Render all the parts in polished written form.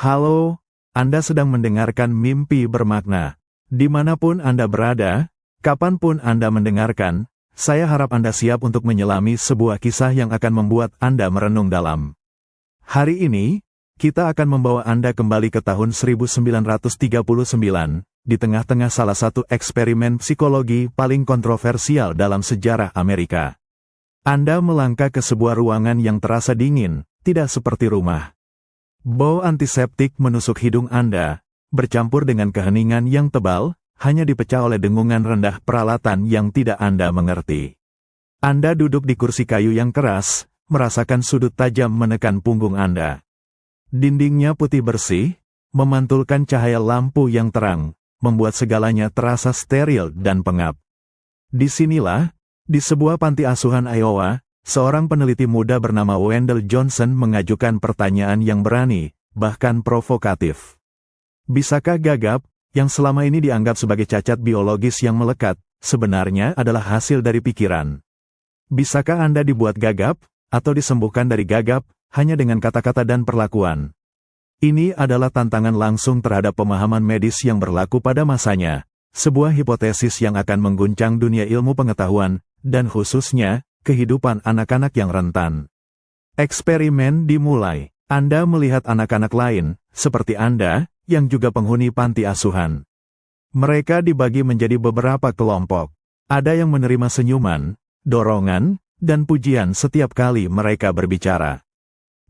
Halo, Anda sedang mendengarkan Mimpi Bermakna. Dimanapun Anda berada, kapanpun Anda mendengarkan, saya harap Anda siap untuk menyelami sebuah kisah yang akan membuat Anda merenung dalam. Hari ini, kita akan membawa Anda kembali ke tahun 1939, di tengah-tengah salah satu eksperimen psikologi paling kontroversial dalam sejarah Amerika. Anda melangkah ke sebuah ruangan yang terasa dingin, tidak seperti rumah. Bau antiseptik menusuk hidung Anda, bercampur dengan keheningan yang tebal, hanya dipecah oleh dengungan rendah peralatan yang tidak Anda mengerti. Anda duduk di kursi kayu yang keras, merasakan sudut tajam menekan punggung Anda. Dindingnya putih bersih, memantulkan cahaya lampu yang terang, membuat segalanya terasa steril dan pengap. Disinilah, di sebuah panti asuhan Iowa, seorang peneliti muda bernama Wendell Johnson mengajukan pertanyaan yang berani, bahkan provokatif. Bisakah gagap, yang selama ini dianggap sebagai cacat biologis yang melekat, sebenarnya adalah hasil dari pikiran? Bisakah Anda dibuat gagap, atau disembuhkan dari gagap, hanya dengan kata-kata dan perlakuan? Ini adalah tantangan langsung terhadap pemahaman medis yang berlaku pada masanya, sebuah hipotesis yang akan mengguncang dunia ilmu pengetahuan, dan khususnya, kehidupan anak-anak yang rentan. Eksperimen dimulai. Anda melihat anak-anak lain, seperti Anda, yang juga penghuni panti asuhan. Mereka dibagi menjadi beberapa kelompok. Ada yang menerima senyuman, dorongan, dan pujian setiap kali mereka berbicara.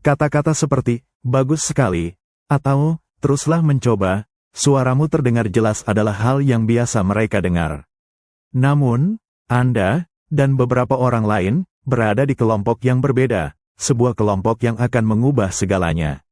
Kata-kata seperti, bagus sekali, atau, teruslah mencoba, suaramu terdengar jelas adalah hal yang biasa mereka dengar. Namun, Anda, dan beberapa orang lain, berada di kelompok yang berbeda, sebuah kelompok yang akan mengubah segalanya.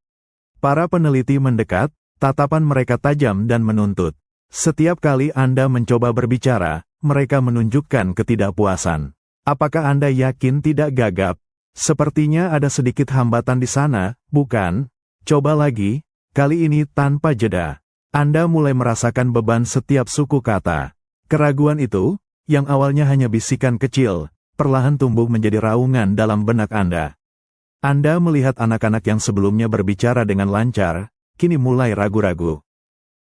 Para peneliti mendekat, tatapan mereka tajam dan menuntut. Setiap kali Anda mencoba berbicara, mereka menunjukkan ketidakpuasan. Apakah Anda yakin tidak gagap? Sepertinya ada sedikit hambatan di sana, bukan? Coba lagi, kali ini tanpa jeda. Anda mulai merasakan beban setiap suku kata. Keraguan itu, yang awalnya hanya bisikan kecil, perlahan tumbuh menjadi raungan dalam benak Anda. Anda melihat anak-anak yang sebelumnya berbicara dengan lancar, kini mulai ragu-ragu.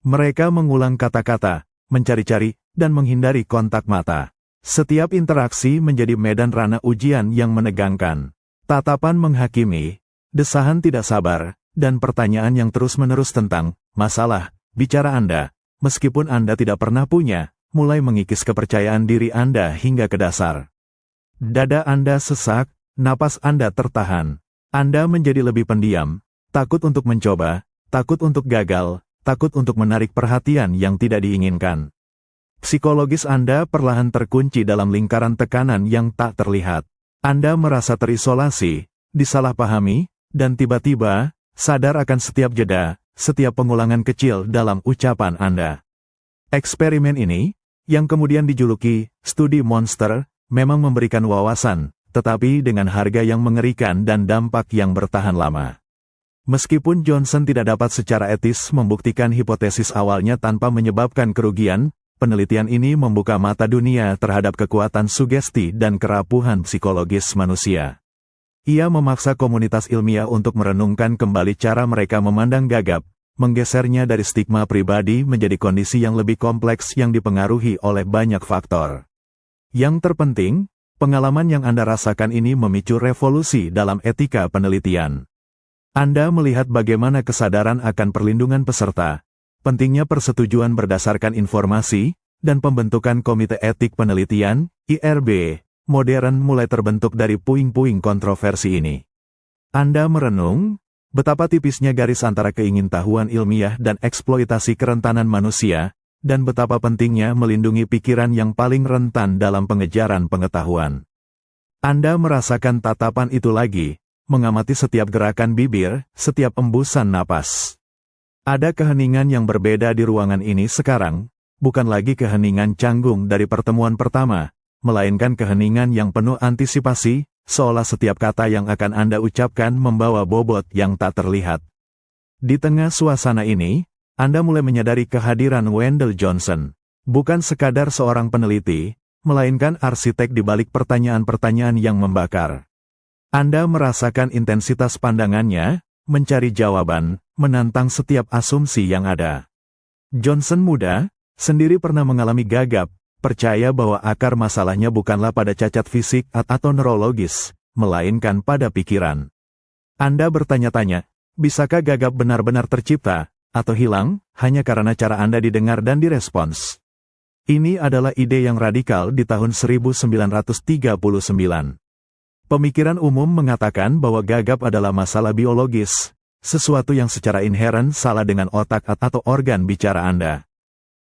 Mereka mengulang kata-kata, mencari-cari, dan menghindari kontak mata. Setiap interaksi menjadi medan ranah ujian yang menegangkan. Tatapan menghakimi, desahan tidak sabar, dan pertanyaan yang terus-menerus tentang masalah bicara Anda, meskipun Anda tidak pernah punya, mulai mengikis kepercayaan diri Anda hingga ke dasar. Dada Anda sesak, napas Anda tertahan. Anda menjadi lebih pendiam, takut untuk mencoba, takut untuk gagal, takut untuk menarik perhatian yang tidak diinginkan. Psikologis Anda perlahan terkunci dalam lingkaran tekanan yang tak terlihat. Anda merasa terisolasi, disalahpahami, dan tiba-tiba, sadar akan setiap jeda, setiap pengulangan kecil dalam ucapan Anda. Eksperimen ini, yang kemudian dijuluki studi monster, memang memberikan wawasan, tetapi dengan harga yang mengerikan dan dampak yang bertahan lama. Meskipun Johnson tidak dapat secara etis membuktikan hipotesis awalnya tanpa menyebabkan kerugian, penelitian ini membuka mata dunia terhadap kekuatan sugesti dan kerapuhan psikologis manusia. Ia memaksa komunitas ilmiah untuk merenungkan kembali cara mereka memandang gagap, menggesernya dari stigma pribadi menjadi kondisi yang lebih kompleks yang dipengaruhi oleh banyak faktor. Yang terpenting, pengalaman yang Anda rasakan ini memicu revolusi dalam etika penelitian. Anda melihat bagaimana kesadaran akan perlindungan peserta, pentingnya persetujuan berdasarkan informasi, dan pembentukan Komite Etik Penelitian, IRB, modern mulai terbentuk dari puing-puing kontroversi ini. Anda merenung, betapa tipisnya garis antara keingintahuan ilmiah dan eksploitasi kerentanan manusia, dan betapa pentingnya melindungi pikiran yang paling rentan dalam pengejaran pengetahuan. Anda merasakan tatapan itu lagi, mengamati setiap gerakan bibir, setiap embusan napas. Ada keheningan yang berbeda di ruangan ini sekarang, bukan lagi keheningan canggung dari pertemuan pertama, melainkan keheningan yang penuh antisipasi, seolah setiap kata yang akan Anda ucapkan membawa bobot yang tak terlihat. Di tengah suasana ini, Anda mulai menyadari kehadiran Wendell Johnson. Bukan sekadar seorang peneliti, melainkan arsitek di balik pertanyaan-pertanyaan yang membakar. Anda merasakan intensitas pandangannya, mencari jawaban, menantang setiap asumsi yang ada. Johnson muda, sendiri pernah mengalami gagap, percaya bahwa akar masalahnya bukanlah pada cacat fisik atau neurologis, melainkan pada pikiran. Anda bertanya-tanya, bisakah gagap benar-benar tercipta, atau hilang, hanya karena cara Anda didengar dan direspons? Ini adalah ide yang radikal di tahun 1939. Pemikiran umum mengatakan bahwa gagap adalah masalah biologis, sesuatu yang secara inheren salah dengan otak atau organ bicara Anda.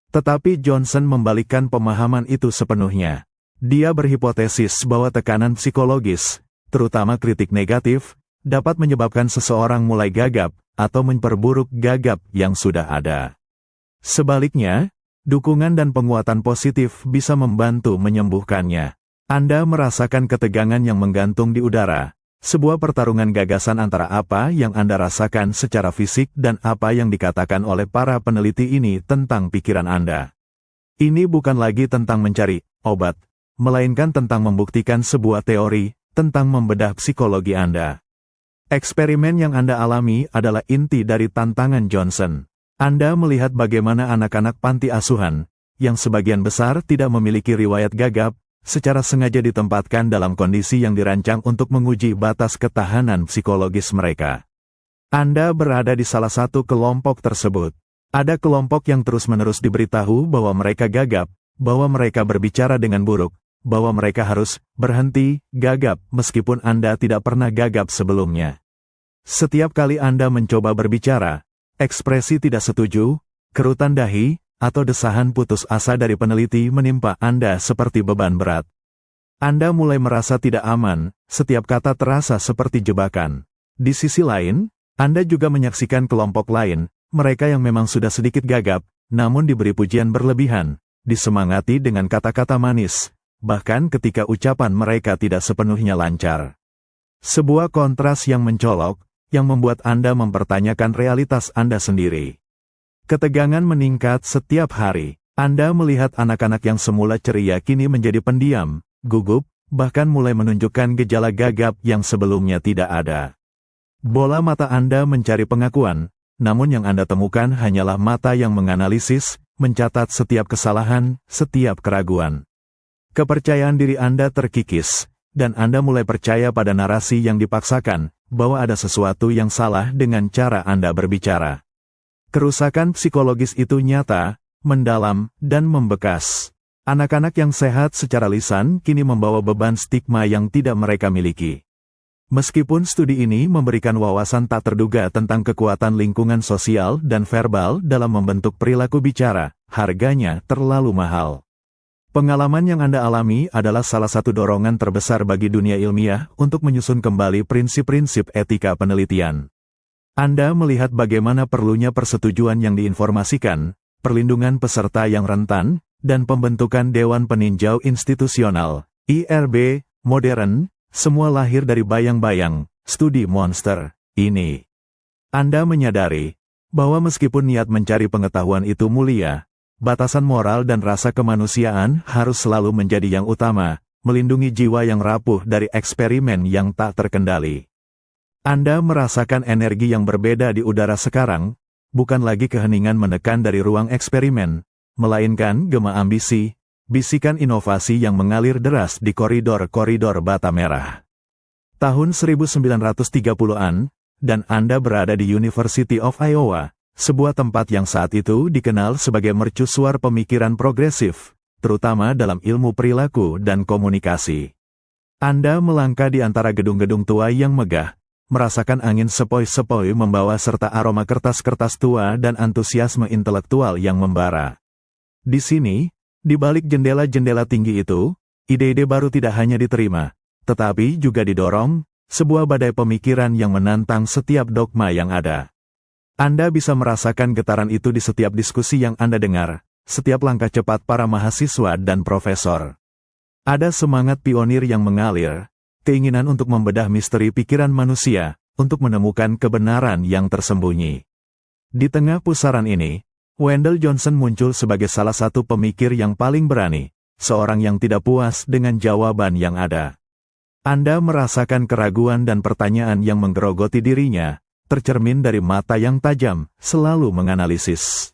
Tetapi Johnson membalikkan pemahaman itu sepenuhnya. Dia berhipotesis bahwa tekanan psikologis, terutama kritik negatif, dapat menyebabkan seseorang mulai gagap, atau memperburuk gagap yang sudah ada. Sebaliknya, dukungan dan penguatan positif bisa membantu menyembuhkannya. Anda merasakan ketegangan yang menggantung di udara, sebuah pertarungan gagasan antara apa yang Anda rasakan secara fisik dan apa yang dikatakan oleh para peneliti ini tentang pikiran Anda. Ini bukan lagi tentang mencari obat, melainkan tentang membuktikan sebuah teori tentang membedah psikologi Anda. Eksperimen yang Anda alami adalah inti dari tantangan Johnson. Anda melihat bagaimana anak-anak panti asuhan, yang sebagian besar tidak memiliki riwayat gagap, secara sengaja ditempatkan dalam kondisi yang dirancang untuk menguji batas ketahanan psikologis mereka. Anda berada di salah satu kelompok tersebut. Ada kelompok yang terus-menerus diberitahu bahwa mereka gagap, bahwa mereka berbicara dengan buruk, bahwa mereka harus berhenti gagap meskipun Anda tidak pernah gagap sebelumnya. Setiap kali Anda mencoba berbicara, ekspresi tidak setuju, kerutan dahi, atau desahan putus asa dari peneliti menimpa Anda seperti beban berat. Anda mulai merasa tidak aman, setiap kata terasa seperti jebakan. Di sisi lain, Anda juga menyaksikan kelompok lain, mereka yang memang sudah sedikit gagap, namun diberi pujian berlebihan, disemangati dengan kata-kata manis, bahkan ketika ucapan mereka tidak sepenuhnya lancar. Sebuah kontras yang mencolok, yang membuat Anda mempertanyakan realitas Anda sendiri. Ketegangan meningkat setiap hari. Anda melihat anak-anak yang semula ceria kini menjadi pendiam, gugup, bahkan mulai menunjukkan gejala gagap yang sebelumnya tidak ada. Bola mata Anda mencari pengakuan, namun yang Anda temukan hanyalah mata yang menganalisis, mencatat setiap kesalahan, setiap keraguan. Kepercayaan diri Anda terkikis, dan Anda mulai percaya pada narasi yang dipaksakan, bahwa ada sesuatu yang salah dengan cara Anda berbicara. Kerusakan psikologis itu nyata, mendalam, dan membekas. Anak-anak yang sehat secara lisan kini membawa beban stigma yang tidak mereka miliki. Meskipun studi ini memberikan wawasan tak terduga tentang kekuatan lingkungan sosial dan verbal dalam membentuk perilaku bicara, harganya terlalu mahal. Pengalaman yang Anda alami adalah salah satu dorongan terbesar bagi dunia ilmiah untuk menyusun kembali prinsip-prinsip etika penelitian. Anda melihat bagaimana perlunya persetujuan yang diinformasikan, perlindungan peserta yang rentan, dan pembentukan Dewan Peninjau Institusional, IRB, modern, semua lahir dari bayang-bayang, studi monster, ini. Anda menyadari bahwa meskipun niat mencari pengetahuan itu mulia, batasan moral dan rasa kemanusiaan harus selalu menjadi yang utama, melindungi jiwa yang rapuh dari eksperimen yang tak terkendali. Anda merasakan energi yang berbeda di udara sekarang, bukan lagi keheningan menekan dari ruang eksperimen, melainkan gema ambisi, bisikan inovasi yang mengalir deras di koridor-koridor bata merah. Tahun 1930-an, dan Anda berada di University of Iowa, sebuah tempat yang saat itu dikenal sebagai mercusuar pemikiran progresif, terutama dalam ilmu perilaku dan komunikasi. Anda melangkah di antara gedung-gedung tua yang megah, merasakan angin sepoi-sepoi membawa serta aroma kertas-kertas tua dan antusiasme intelektual yang membara. Di sini, di balik jendela-jendela tinggi itu, ide-ide baru tidak hanya diterima, tetapi juga didorong, sebuah badai pemikiran yang menantang setiap dogma yang ada. Anda bisa merasakan getaran itu di setiap diskusi yang Anda dengar, setiap langkah cepat para mahasiswa dan profesor. Ada semangat pionir yang mengalir, keinginan untuk membedah misteri pikiran manusia, untuk menemukan kebenaran yang tersembunyi. Di tengah pusaran ini, Wendell Johnson muncul sebagai salah satu pemikir yang paling berani, seorang yang tidak puas dengan jawaban yang ada. Anda merasakan keraguan dan pertanyaan yang menggerogoti dirinya, tercermin dari mata yang tajam, selalu menganalisis.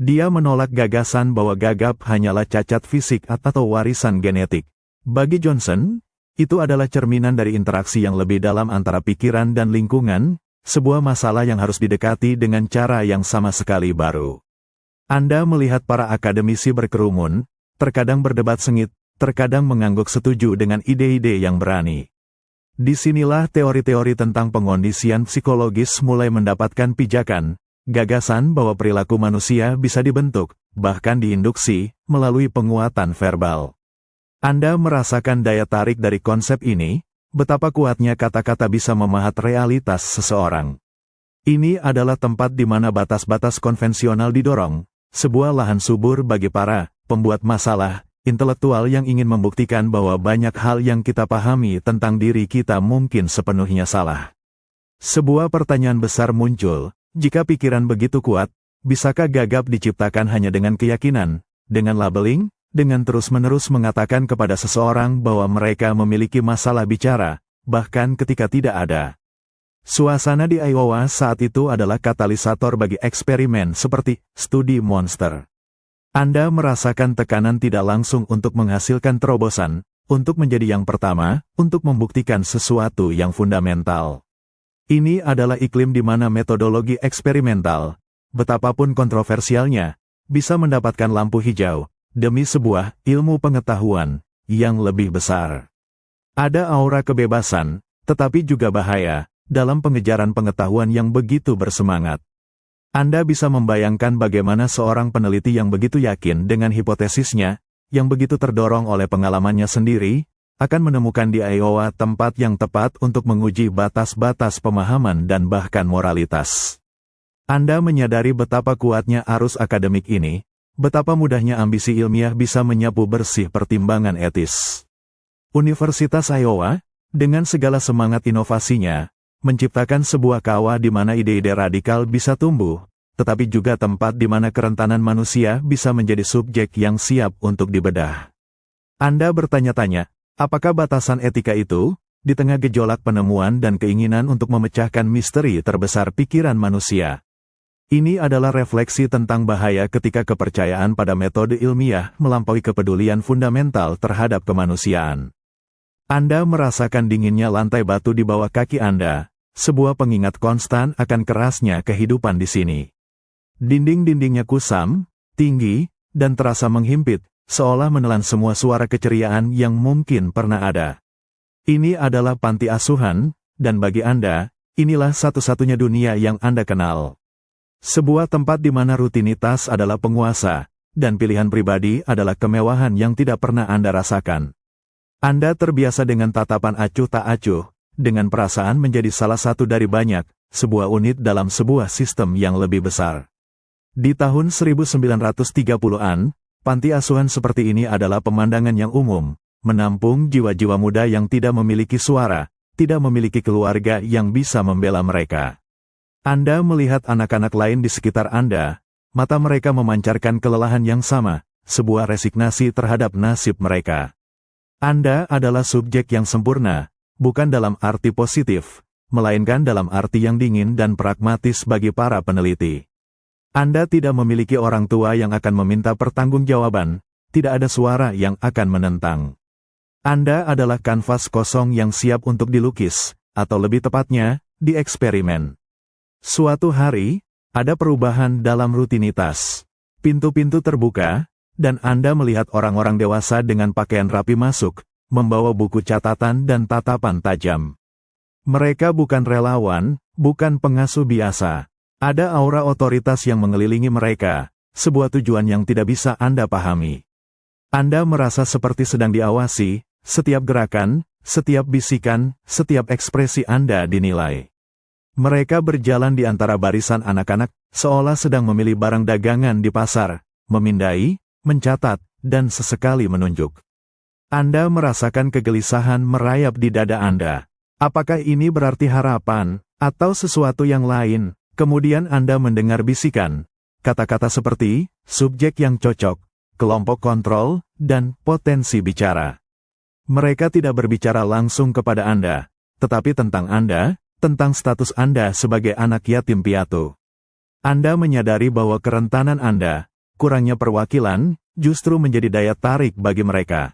Dia menolak gagasan bahwa gagap hanyalah cacat fisik atau warisan genetik. Bagi Johnson, itu adalah cerminan dari interaksi yang lebih dalam antara pikiran dan lingkungan, sebuah masalah yang harus didekati dengan cara yang sama sekali baru. Anda melihat para akademisi berkerumun, terkadang berdebat sengit, terkadang mengangguk setuju dengan ide-ide yang berani. Disinilah teori-teori tentang pengondisian psikologis mulai mendapatkan pijakan, gagasan bahwa perilaku manusia bisa dibentuk, bahkan diinduksi, melalui penguatan verbal. Anda merasakan daya tarik dari konsep ini, betapa kuatnya kata-kata bisa memahat realitas seseorang. Ini adalah tempat di mana batas-batas konvensional didorong, sebuah lahan subur bagi para pembuat masalah intelektual yang ingin membuktikan bahwa banyak hal yang kita pahami tentang diri kita mungkin sepenuhnya salah. Sebuah pertanyaan besar muncul, jika pikiran begitu kuat, bisakah gagap diciptakan hanya dengan keyakinan, dengan labeling, dengan terus-menerus mengatakan kepada seseorang bahwa mereka memiliki masalah bicara, bahkan ketika tidak ada? Suasana di Iowa saat itu adalah katalisator bagi eksperimen seperti studi monster. Anda merasakan tekanan tidak langsung untuk menghasilkan terobosan, untuk menjadi yang pertama, untuk membuktikan sesuatu yang fundamental. Ini adalah iklim di mana metodologi eksperimental, betapapun kontroversialnya, bisa mendapatkan lampu hijau, demi sebuah ilmu pengetahuan yang lebih besar. Ada aura kebebasan, tetapi juga bahaya, dalam pengejaran pengetahuan yang begitu bersemangat. Anda bisa membayangkan bagaimana seorang peneliti yang begitu yakin dengan hipotesisnya, yang begitu terdorong oleh pengalamannya sendiri, akan menemukan di Iowa tempat yang tepat untuk menguji batas-batas pemahaman dan bahkan moralitas. Anda menyadari betapa kuatnya arus akademik ini, betapa mudahnya ambisi ilmiah bisa menyapu bersih pertimbangan etis. Universitas Iowa, dengan segala semangat inovasinya, menciptakan sebuah kawah di mana ide-ide radikal bisa tumbuh, tetapi juga tempat di mana kerentanan manusia bisa menjadi subjek yang siap untuk dibedah. Anda bertanya-tanya, apakah batasan etika itu, di tengah gejolak penemuan dan keinginan untuk memecahkan misteri terbesar pikiran manusia? Ini adalah refleksi tentang bahaya ketika kepercayaan pada metode ilmiah melampaui kepedulian fundamental terhadap kemanusiaan. Anda merasakan dinginnya lantai batu di bawah kaki Anda, sebuah pengingat konstan akan kerasnya kehidupan di sini. Dinding-dindingnya kusam, tinggi, dan terasa menghimpit, seolah menelan semua suara keceriaan yang mungkin pernah ada. Ini adalah panti asuhan, dan bagi Anda, inilah satu-satunya dunia yang Anda kenal. Sebuah tempat di mana rutinitas adalah penguasa, dan pilihan pribadi adalah kemewahan yang tidak pernah Anda rasakan. Anda terbiasa dengan tatapan acuh tak acuh, dengan perasaan menjadi salah satu dari banyak, sebuah unit dalam sebuah sistem yang lebih besar. Di tahun 1930-an, panti asuhan seperti ini adalah pemandangan yang umum, menampung jiwa-jiwa muda yang tidak memiliki suara, tidak memiliki keluarga yang bisa membela mereka. Anda melihat anak-anak lain di sekitar Anda, mata mereka memancarkan kelelahan yang sama, sebuah resignasi terhadap nasib mereka. Anda adalah subjek yang sempurna, bukan dalam arti positif, melainkan dalam arti yang dingin dan pragmatis bagi para peneliti. Anda tidak memiliki orang tua yang akan meminta pertanggungjawaban, tidak ada suara yang akan menentang. Anda adalah kanvas kosong yang siap untuk dilukis, atau lebih tepatnya, dieksperimen. Suatu hari, ada perubahan dalam rutinitas. Pintu-pintu terbuka, dan Anda melihat orang-orang dewasa dengan pakaian rapi masuk, membawa buku catatan dan tatapan tajam. Mereka bukan relawan, bukan pengasuh biasa. Ada aura otoritas yang mengelilingi mereka, sebuah tujuan yang tidak bisa Anda pahami. Anda merasa seperti sedang diawasi, setiap gerakan, setiap bisikan, setiap ekspresi Anda dinilai. Mereka berjalan di antara barisan anak-anak, seolah sedang memilih barang dagangan di pasar, memindai, mencatat, dan sesekali menunjuk. Anda merasakan kegelisahan merayap di dada Anda. Apakah ini berarti harapan, atau sesuatu yang lain? Kemudian Anda mendengar bisikan, kata-kata seperti, subjek yang cocok, kelompok kontrol, dan potensi bicara. Mereka tidak berbicara langsung kepada Anda, tetapi tentang Anda, tentang status Anda sebagai anak yatim piatu. Anda menyadari bahwa kerentanan Anda, kurangnya perwakilan, justru menjadi daya tarik bagi mereka.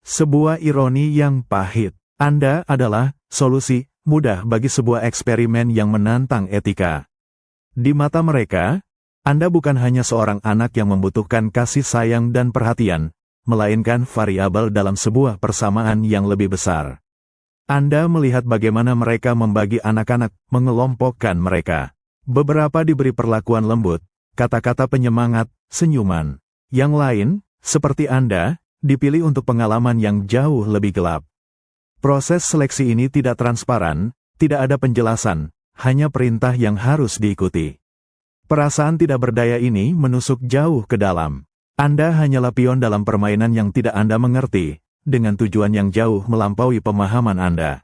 Sebuah ironi yang pahit. Anda adalah solusi mudah bagi sebuah eksperimen yang menantang etika. Di mata mereka, Anda bukan hanya seorang anak yang membutuhkan kasih sayang dan perhatian, melainkan variabel dalam sebuah persamaan yang lebih besar. Anda melihat bagaimana mereka membagi anak-anak, mengelompokkan mereka. Beberapa diberi perlakuan lembut, kata-kata penyemangat, senyuman. Yang lain, seperti Anda, dipilih untuk pengalaman yang jauh lebih gelap. Proses seleksi ini tidak transparan, tidak ada penjelasan, hanya perintah yang harus diikuti. Perasaan tidak berdaya ini menusuk jauh ke dalam. Anda hanyalah pion dalam permainan yang tidak Anda mengerti, dengan tujuan yang jauh melampaui pemahaman Anda.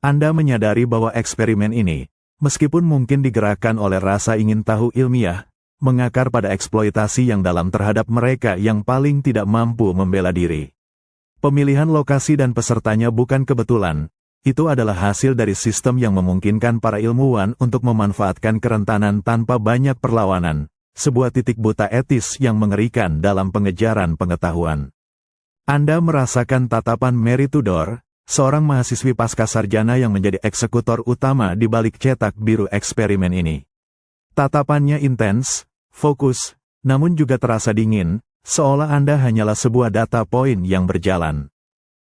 Anda menyadari bahwa eksperimen ini, meskipun mungkin digerakkan oleh rasa ingin tahu ilmiah, mengakar pada eksploitasi yang dalam terhadap mereka yang paling tidak mampu membela diri. Pemilihan lokasi dan pesertanya bukan kebetulan, itu adalah hasil dari sistem yang memungkinkan para ilmuwan untuk memanfaatkan kerentanan tanpa banyak perlawanan, sebuah titik buta etis yang mengerikan dalam pengejaran pengetahuan. Anda merasakan tatapan Mary Tudor, seorang mahasiswi pascasarjana yang menjadi eksekutor utama di balik cetak biru eksperimen ini. Tatapannya intens, fokus, namun juga terasa dingin, seolah Anda hanyalah sebuah data poin yang berjalan.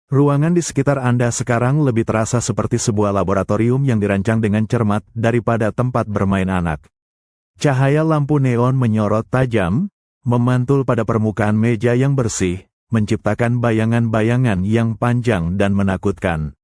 Ruangan di sekitar Anda sekarang lebih terasa seperti sebuah laboratorium yang dirancang dengan cermat daripada tempat bermain anak. Cahaya lampu neon menyorot tajam, memantul pada permukaan meja yang bersih, menciptakan bayangan-bayangan yang panjang dan menakutkan.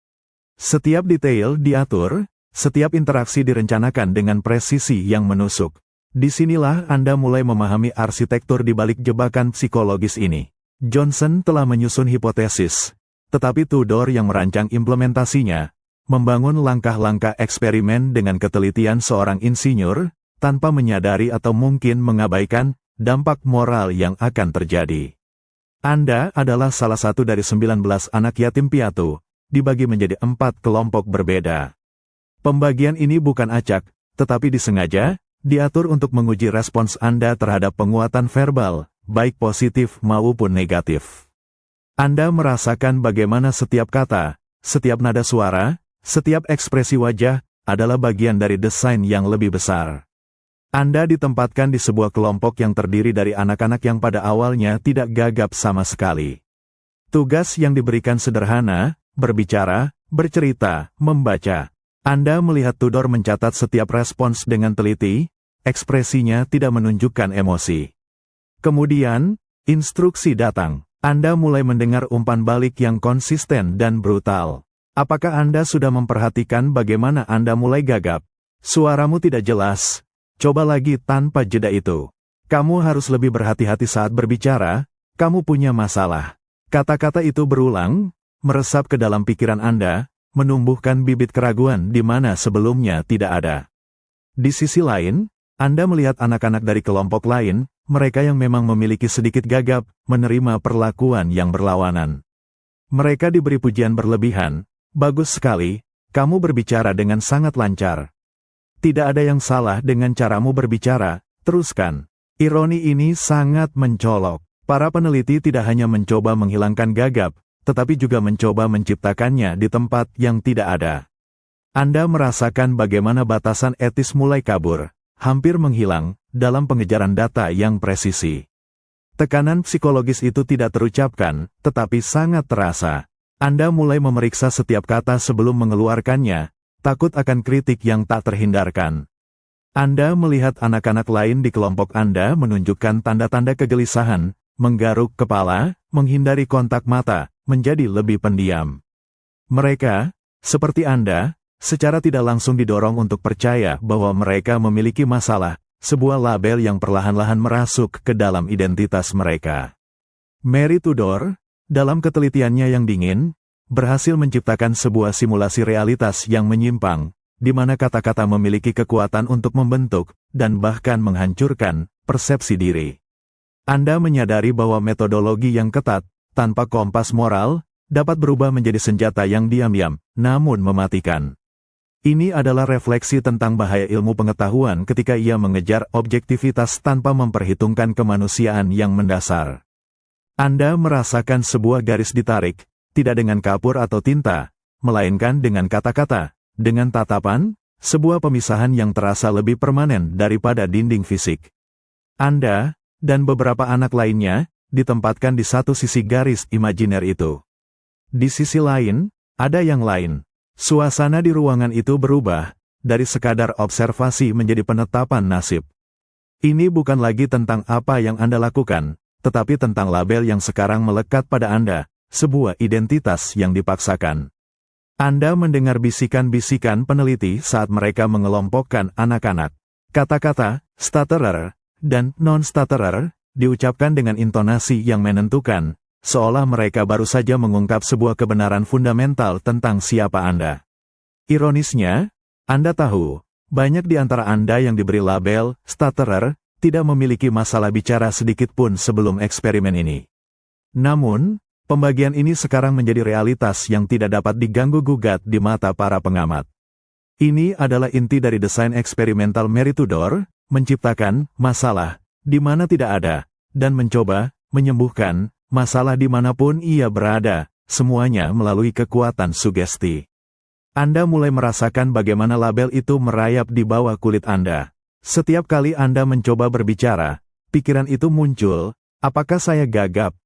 Setiap detail diatur, setiap interaksi direncanakan dengan presisi yang menusuk. Disinilah Anda mulai memahami arsitektur di balik jebakan psikologis ini. Johnson telah menyusun hipotesis, tetapi Tudor yang merancang implementasinya, membangun langkah-langkah eksperimen dengan ketelitian seorang insinyur, tanpa menyadari atau mungkin mengabaikan dampak moral yang akan terjadi. Anda adalah salah satu dari 19 anak yatim piatu, dibagi menjadi 4 kelompok berbeda. Pembagian ini bukan acak, tetapi disengaja, diatur untuk menguji respons Anda terhadap penguatan verbal, baik positif maupun negatif. Anda merasakan bagaimana setiap kata, setiap nada suara, setiap ekspresi wajah, adalah bagian dari desain yang lebih besar. Anda ditempatkan di sebuah kelompok yang terdiri dari anak-anak yang pada awalnya tidak gagap sama sekali. Tugas yang diberikan sederhana, berbicara, bercerita, membaca. Anda melihat Tudor mencatat setiap respons dengan teliti, ekspresinya tidak menunjukkan emosi. Kemudian, instruksi datang. Anda mulai mendengar umpan balik yang konsisten dan brutal. Apakah Anda sudah memperhatikan bagaimana Anda mulai gagap? Suaramu tidak jelas. Coba lagi tanpa jeda itu. Kamu harus lebih berhati-hati saat berbicara, kamu punya masalah. Kata-kata itu berulang, meresap ke dalam pikiran Anda, menumbuhkan bibit keraguan di mana sebelumnya tidak ada. Di sisi lain, Anda melihat anak-anak dari kelompok lain, mereka yang memang memiliki sedikit gagap, menerima perlakuan yang berlawanan. Mereka diberi pujian berlebihan, bagus sekali, kamu berbicara dengan sangat lancar. Tidak ada yang salah dengan caramu berbicara, teruskan. Ironi ini sangat mencolok. Para peneliti tidak hanya mencoba menghilangkan gagap, tetapi juga mencoba menciptakannya di tempat yang tidak ada. Anda merasakan bagaimana batasan etis mulai kabur, hampir menghilang, dalam pengejaran data yang presisi. Tekanan psikologis itu tidak terucapkan, tetapi sangat terasa. Anda mulai memeriksa setiap kata sebelum mengeluarkannya, takut akan kritik yang tak terhindarkan. Anda melihat anak-anak lain di kelompok Anda menunjukkan tanda-tanda kegelisahan, menggaruk kepala, menghindari kontak mata, menjadi lebih pendiam. Mereka, seperti Anda, secara tidak langsung didorong untuk percaya bahwa mereka memiliki masalah, sebuah label yang perlahan-lahan merasuk ke dalam identitas mereka. Mary Tudor, dalam ketelitiannya yang dingin, berhasil menciptakan sebuah simulasi realitas yang menyimpang, di mana kata-kata memiliki kekuatan untuk membentuk, dan bahkan menghancurkan, persepsi diri. Anda menyadari bahwa metodologi yang ketat, tanpa kompas moral, dapat berubah menjadi senjata yang diam-diam, namun mematikan. Ini adalah refleksi tentang bahaya ilmu pengetahuan ketika ia mengejar objektivitas tanpa memperhitungkan kemanusiaan yang mendasar. Anda merasakan sebuah garis ditarik, tidak dengan kapur atau tinta, melainkan dengan kata-kata, dengan tatapan, sebuah pemisahan yang terasa lebih permanen daripada dinding fisik. Anda, dan beberapa anak lainnya, ditempatkan di satu sisi garis imajiner itu. Di sisi lain, ada yang lain. Suasana di ruangan itu berubah, dari sekadar observasi menjadi penetapan nasib. Ini bukan lagi tentang apa yang Anda lakukan, tetapi tentang label yang sekarang melekat pada Anda, sebuah identitas yang dipaksakan. Anda mendengar bisikan-bisikan peneliti saat mereka mengelompokkan anak-anak. Kata-kata, stutterer, dan non-stutterer, diucapkan dengan intonasi yang menentukan, seolah mereka baru saja mengungkap sebuah kebenaran fundamental tentang siapa Anda. Ironisnya, Anda tahu, banyak di antara Anda yang diberi label stutterer tidak memiliki masalah bicara sedikit pun sebelum eksperimen ini. Namun, pembagian ini sekarang menjadi realitas yang tidak dapat diganggu-gugat di mata para pengamat. Ini adalah inti dari desain eksperimental Mary Tudor, menciptakan masalah di mana tidak ada, dan mencoba menyembuhkan masalah dimanapun ia berada, semuanya melalui kekuatan sugesti. Anda mulai merasakan bagaimana label itu merayap di bawah kulit Anda. Setiap kali Anda mencoba berbicara, pikiran itu muncul, apakah saya gagap?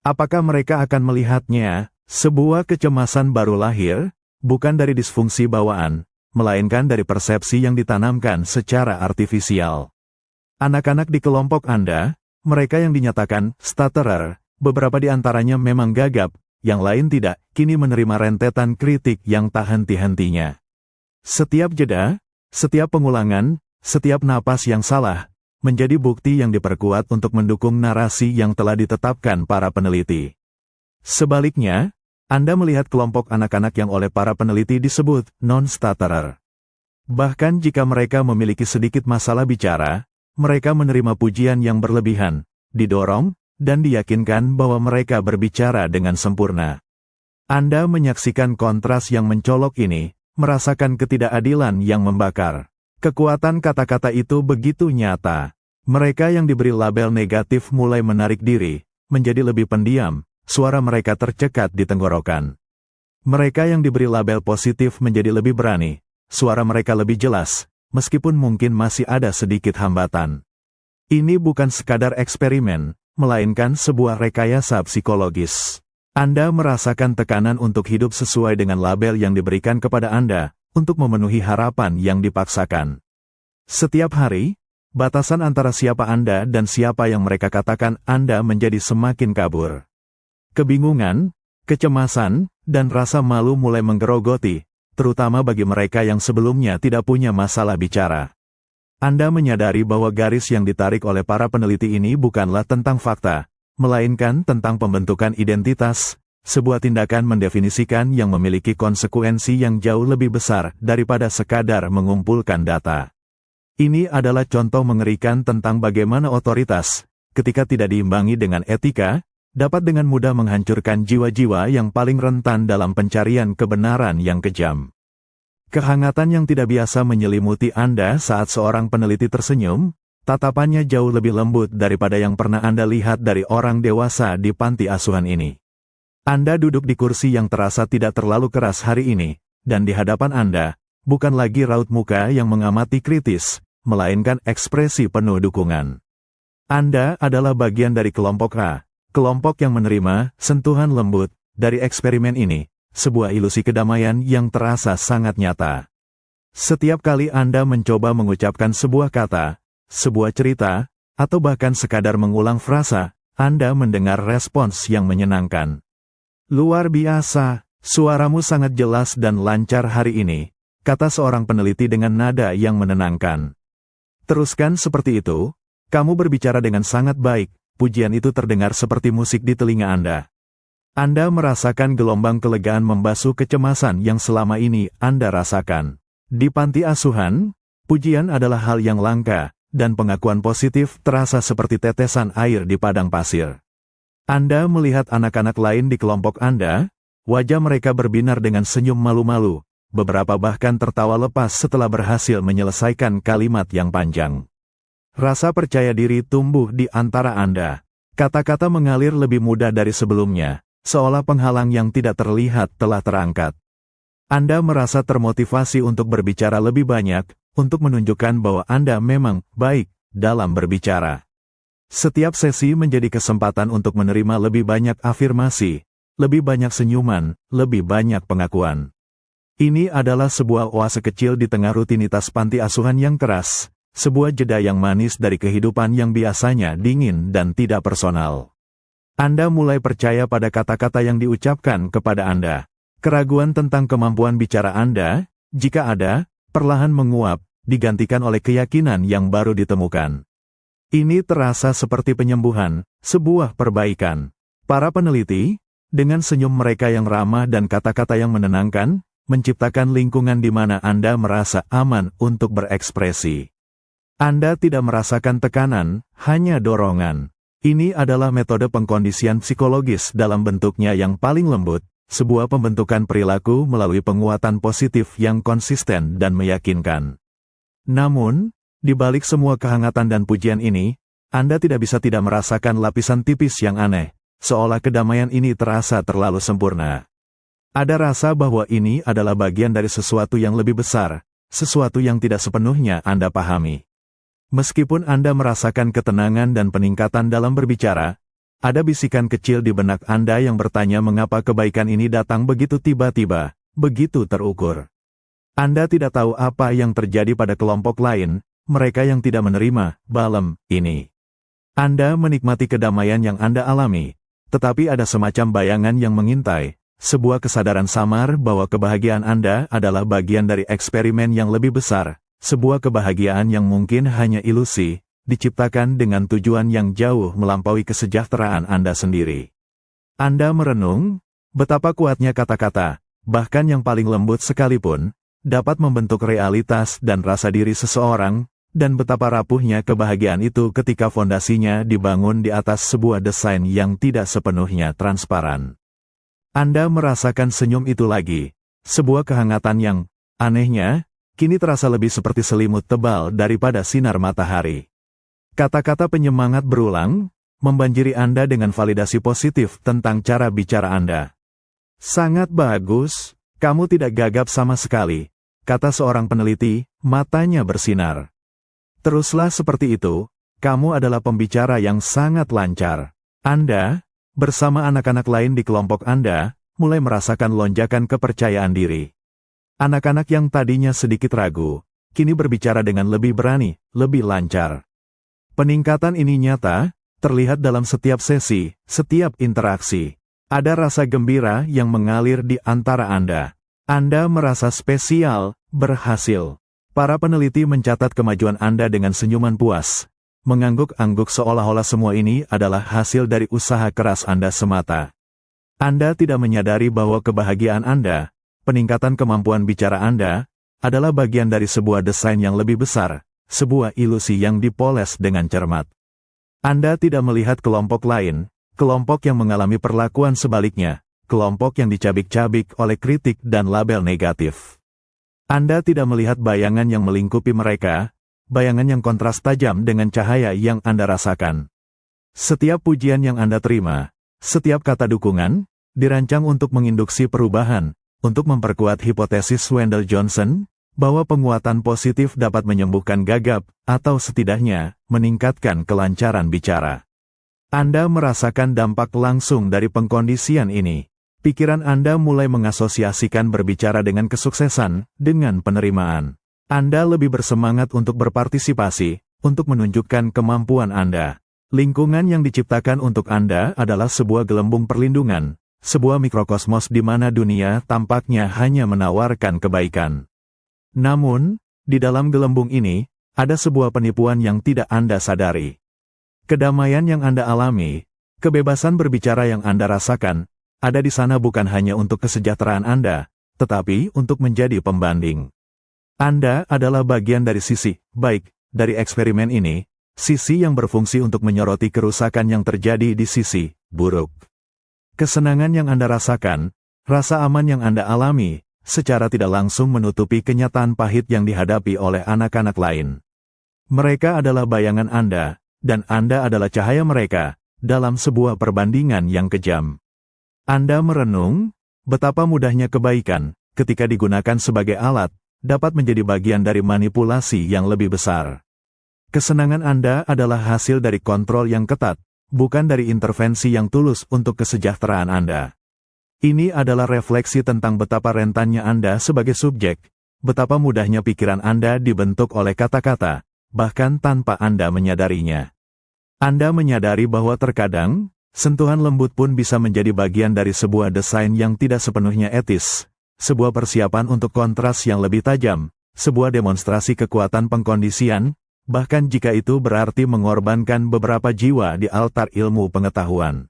Apakah mereka akan melihatnya? Sebuah kecemasan baru lahir, bukan dari disfungsi bawaan, melainkan dari persepsi yang ditanamkan secara artifisial. Anak-anak di kelompok Anda, mereka yang dinyatakan stutterer, beberapa di antaranya memang gagap, yang lain tidak, kini menerima rentetan kritik yang tak henti-hentinya. Setiap jeda, setiap pengulangan, setiap napas yang salah, menjadi bukti yang diperkuat untuk mendukung narasi yang telah ditetapkan para peneliti. Sebaliknya, Anda melihat kelompok anak-anak yang oleh para peneliti disebut non-stutterer. Bahkan jika mereka memiliki sedikit masalah bicara, mereka menerima pujian yang berlebihan, didorong, dan diyakinkan bahwa mereka berbicara dengan sempurna. Anda menyaksikan kontras yang mencolok ini, merasakan ketidakadilan yang membakar. Kekuatan kata-kata itu begitu nyata. Mereka yang diberi label negatif mulai menarik diri, menjadi lebih pendiam, suara mereka tercekat di tenggorokan. Mereka yang diberi label positif menjadi lebih berani, suara mereka lebih jelas, meskipun mungkin masih ada sedikit hambatan. Ini bukan sekadar eksperimen, melainkan sebuah rekayasa psikologis. Anda merasakan tekanan untuk hidup sesuai dengan label yang diberikan kepada Anda, untuk memenuhi harapan yang dipaksakan. Setiap hari, batasan antara siapa Anda dan siapa yang mereka katakan Anda menjadi semakin kabur. Kebingungan, kecemasan, dan rasa malu mulai menggerogoti, terutama bagi mereka yang sebelumnya tidak punya masalah bicara. Anda menyadari bahwa garis yang ditarik oleh para peneliti ini bukanlah tentang fakta, melainkan tentang pembentukan identitas, sebuah tindakan mendefinisikan yang memiliki konsekuensi yang jauh lebih besar daripada sekadar mengumpulkan data. Ini adalah contoh mengerikan tentang bagaimana otoritas, ketika tidak diimbangi dengan etika, dapat dengan mudah menghancurkan jiwa-jiwa yang paling rentan dalam pencarian kebenaran yang kejam. Kehangatan yang tidak biasa menyelimuti Anda saat seorang peneliti tersenyum, tatapannya jauh lebih lembut daripada yang pernah Anda lihat dari orang dewasa di panti asuhan ini. Anda duduk di kursi yang terasa tidak terlalu keras hari ini, dan di hadapan Anda, bukan lagi raut muka yang mengamati kritis, melainkan ekspresi penuh dukungan. Anda adalah bagian dari kelompok A, kelompok yang menerima sentuhan lembut dari eksperimen ini. Sebuah ilusi kedamaian yang terasa sangat nyata. Setiap kali Anda mencoba mengucapkan sebuah kata, sebuah cerita, atau bahkan sekadar mengulang frasa, Anda mendengar respons yang menyenangkan. Luar biasa, suaramu sangat jelas dan lancar hari ini, kata seorang peneliti dengan nada yang menenangkan. Teruskan seperti itu, kamu berbicara dengan sangat baik, pujian itu terdengar seperti musik di telinga Anda. Anda merasakan gelombang kelegaan membasuh kecemasan yang selama ini Anda rasakan. Di panti asuhan, pujian adalah hal yang langka, dan pengakuan positif terasa seperti tetesan air di padang pasir. Anda melihat anak-anak lain di kelompok Anda, wajah mereka berbinar dengan senyum malu-malu, beberapa bahkan tertawa lepas setelah berhasil menyelesaikan kalimat yang panjang. Rasa percaya diri tumbuh di antara Anda. Kata-kata mengalir lebih mudah dari sebelumnya, seolah penghalang yang tidak terlihat telah terangkat. Anda merasa termotivasi untuk berbicara lebih banyak, untuk menunjukkan bahwa Anda memang baik dalam berbicara. Setiap sesi menjadi kesempatan untuk menerima lebih banyak afirmasi, lebih banyak senyuman, lebih banyak pengakuan. Ini adalah sebuah oase kecil di tengah rutinitas panti asuhan yang keras, sebuah jeda yang manis dari kehidupan yang biasanya dingin dan tidak personal. Anda mulai percaya pada kata-kata yang diucapkan kepada Anda. Keraguan tentang kemampuan bicara Anda, jika ada, perlahan menguap, digantikan oleh keyakinan yang baru ditemukan. Ini terasa seperti penyembuhan, sebuah perbaikan. Para peneliti, dengan senyum mereka yang ramah dan kata-kata yang menenangkan, menciptakan lingkungan di mana Anda merasa aman untuk berekspresi. Anda tidak merasakan tekanan, hanya dorongan. Ini adalah metode pengkondisian psikologis dalam bentuknya yang paling lembut, sebuah pembentukan perilaku melalui penguatan positif yang konsisten dan meyakinkan. Namun, di balik semua kehangatan dan pujian ini, Anda tidak bisa tidak merasakan lapisan tipis yang aneh, seolah kedamaian ini terasa terlalu sempurna. Ada rasa bahwa ini adalah bagian dari sesuatu yang lebih besar, sesuatu yang tidak sepenuhnya Anda pahami. Meskipun Anda merasakan ketenangan dan peningkatan dalam berbicara, ada bisikan kecil di benak Anda yang bertanya mengapa kebaikan ini datang begitu tiba-tiba, begitu terukur. Anda tidak tahu apa yang terjadi pada kelompok lain, mereka yang tidak menerima balem ini. Anda menikmati kedamaian yang Anda alami, tetapi ada semacam bayangan yang mengintai, sebuah kesadaran samar bahwa kebahagiaan Anda adalah bagian dari eksperimen yang lebih besar, sebuah kebahagiaan yang mungkin hanya ilusi, diciptakan dengan tujuan yang jauh melampaui kesejahteraan Anda sendiri. Anda merenung, betapa kuatnya kata-kata, bahkan yang paling lembut sekalipun, dapat membentuk realitas dan rasa diri seseorang, dan betapa rapuhnya kebahagiaan itu ketika fondasinya dibangun di atas sebuah desain yang tidak sepenuhnya transparan. Anda merasakan senyum itu lagi, sebuah kehangatan yang, anehnya, kini terasa lebih seperti selimut tebal daripada sinar matahari. Kata-kata penyemangat berulang, membanjiri Anda dengan validasi positif tentang cara bicara Anda. Sangat bagus, kamu tidak gagap sama sekali, kata seorang peneliti, matanya bersinar. Teruslah seperti itu, kamu adalah pembicara yang sangat lancar. Anda, bersama anak-anak lain di kelompok Anda, mulai merasakan lonjakan kepercayaan diri. Anak-anak yang tadinya sedikit ragu, kini berbicara dengan lebih berani, lebih lancar. Peningkatan ini nyata, terlihat dalam setiap sesi, setiap interaksi. Ada rasa gembira yang mengalir di antara Anda. Anda merasa spesial, berhasil. Para peneliti mencatat kemajuan Anda dengan senyuman puas. Mengangguk-angguk seolah-olah semua ini adalah hasil dari usaha keras Anda semata. Anda tidak menyadari bahwa kebahagiaan Anda, peningkatan kemampuan bicara Anda, adalah bagian dari sebuah desain yang lebih besar, sebuah ilusi yang dipoles dengan cermat. Anda tidak melihat kelompok lain, kelompok yang mengalami perlakuan sebaliknya, kelompok yang dicabik-cabik oleh kritik dan label negatif. Anda tidak melihat bayangan yang melingkupi mereka, bayangan yang kontras tajam dengan cahaya yang Anda rasakan. Setiap pujian yang Anda terima, setiap kata dukungan, dirancang untuk menginduksi perubahan, untuk memperkuat hipotesis Wendell Johnson, bahwa penguatan positif dapat menyembuhkan gagap, atau setidaknya, meningkatkan kelancaran bicara. Anda merasakan dampak langsung dari pengkondisian ini. Pikiran Anda mulai mengasosiasikan berbicara dengan kesuksesan, dengan penerimaan. Anda lebih bersemangat untuk berpartisipasi, untuk menunjukkan kemampuan Anda. Lingkungan yang diciptakan untuk Anda adalah sebuah gelembung perlindungan, sebuah mikrokosmos di mana dunia tampaknya hanya menawarkan kebaikan. Namun, di dalam gelembung ini, ada sebuah penipuan yang tidak Anda sadari. Kedamaian yang Anda alami, kebebasan berbicara yang Anda rasakan, ada di sana bukan hanya untuk kesejahteraan Anda, tetapi untuk menjadi pembanding. Anda adalah bagian dari sisi baik dari eksperimen ini, sisi yang berfungsi untuk menyoroti kerusakan yang terjadi di sisi buruk. Kesenangan yang Anda rasakan, rasa aman yang Anda alami, secara tidak langsung menutupi kenyataan pahit yang dihadapi oleh anak-anak lain. Mereka adalah bayangan Anda, dan Anda adalah cahaya mereka, dalam sebuah perbandingan yang kejam. Anda merenung, betapa mudahnya kebaikan, ketika digunakan sebagai alat, dapat menjadi bagian dari manipulasi yang lebih besar. Kesenangan Anda adalah hasil dari kontrol yang ketat, bukan dari intervensi yang tulus untuk kesejahteraan Anda. Ini adalah refleksi tentang betapa rentannya Anda sebagai subjek, betapa mudahnya pikiran Anda dibentuk oleh kata-kata, bahkan tanpa Anda menyadarinya. Anda menyadari bahwa terkadang, sentuhan lembut pun bisa menjadi bagian dari sebuah desain yang tidak sepenuhnya etis, sebuah persiapan untuk kontras yang lebih tajam, sebuah demonstrasi kekuatan pengkondisian, bahkan jika itu berarti mengorbankan beberapa jiwa di altar ilmu pengetahuan.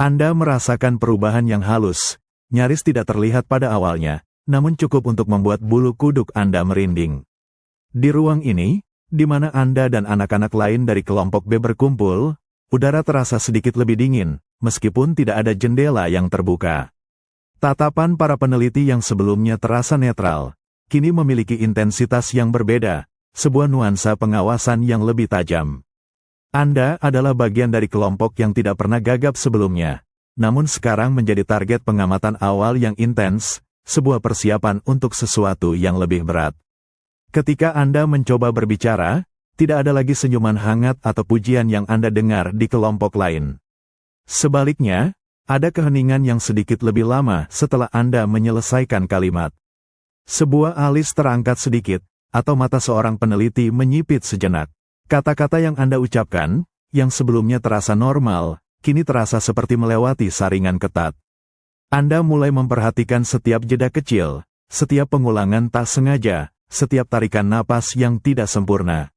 Anda merasakan perubahan yang halus, nyaris tidak terlihat pada awalnya, namun cukup untuk membuat bulu kuduk Anda merinding. Di ruang ini, di mana Anda dan anak-anak lain dari kelompok B berkumpul, udara terasa sedikit lebih dingin, meskipun tidak ada jendela yang terbuka. Tatapan para peneliti yang sebelumnya terasa netral, kini memiliki intensitas yang berbeda, sebuah nuansa pengawasan yang lebih tajam. Anda adalah bagian dari kelompok yang tidak pernah gagap sebelumnya, namun sekarang menjadi target pengamatan awal yang intens, sebuah persiapan untuk sesuatu yang lebih berat. Ketika Anda mencoba berbicara, tidak ada lagi senyuman hangat atau pujian yang Anda dengar di kelompok lain. Sebaliknya, ada keheningan yang sedikit lebih lama setelah Anda menyelesaikan kalimat. Sebuah alis terangkat sedikit, atau mata seorang peneliti menyipit sejenak. Kata-kata yang Anda ucapkan, yang sebelumnya terasa normal, kini terasa seperti melewati saringan ketat. Anda mulai memperhatikan setiap jeda kecil, setiap pengulangan tak sengaja, setiap tarikan napas yang tidak sempurna.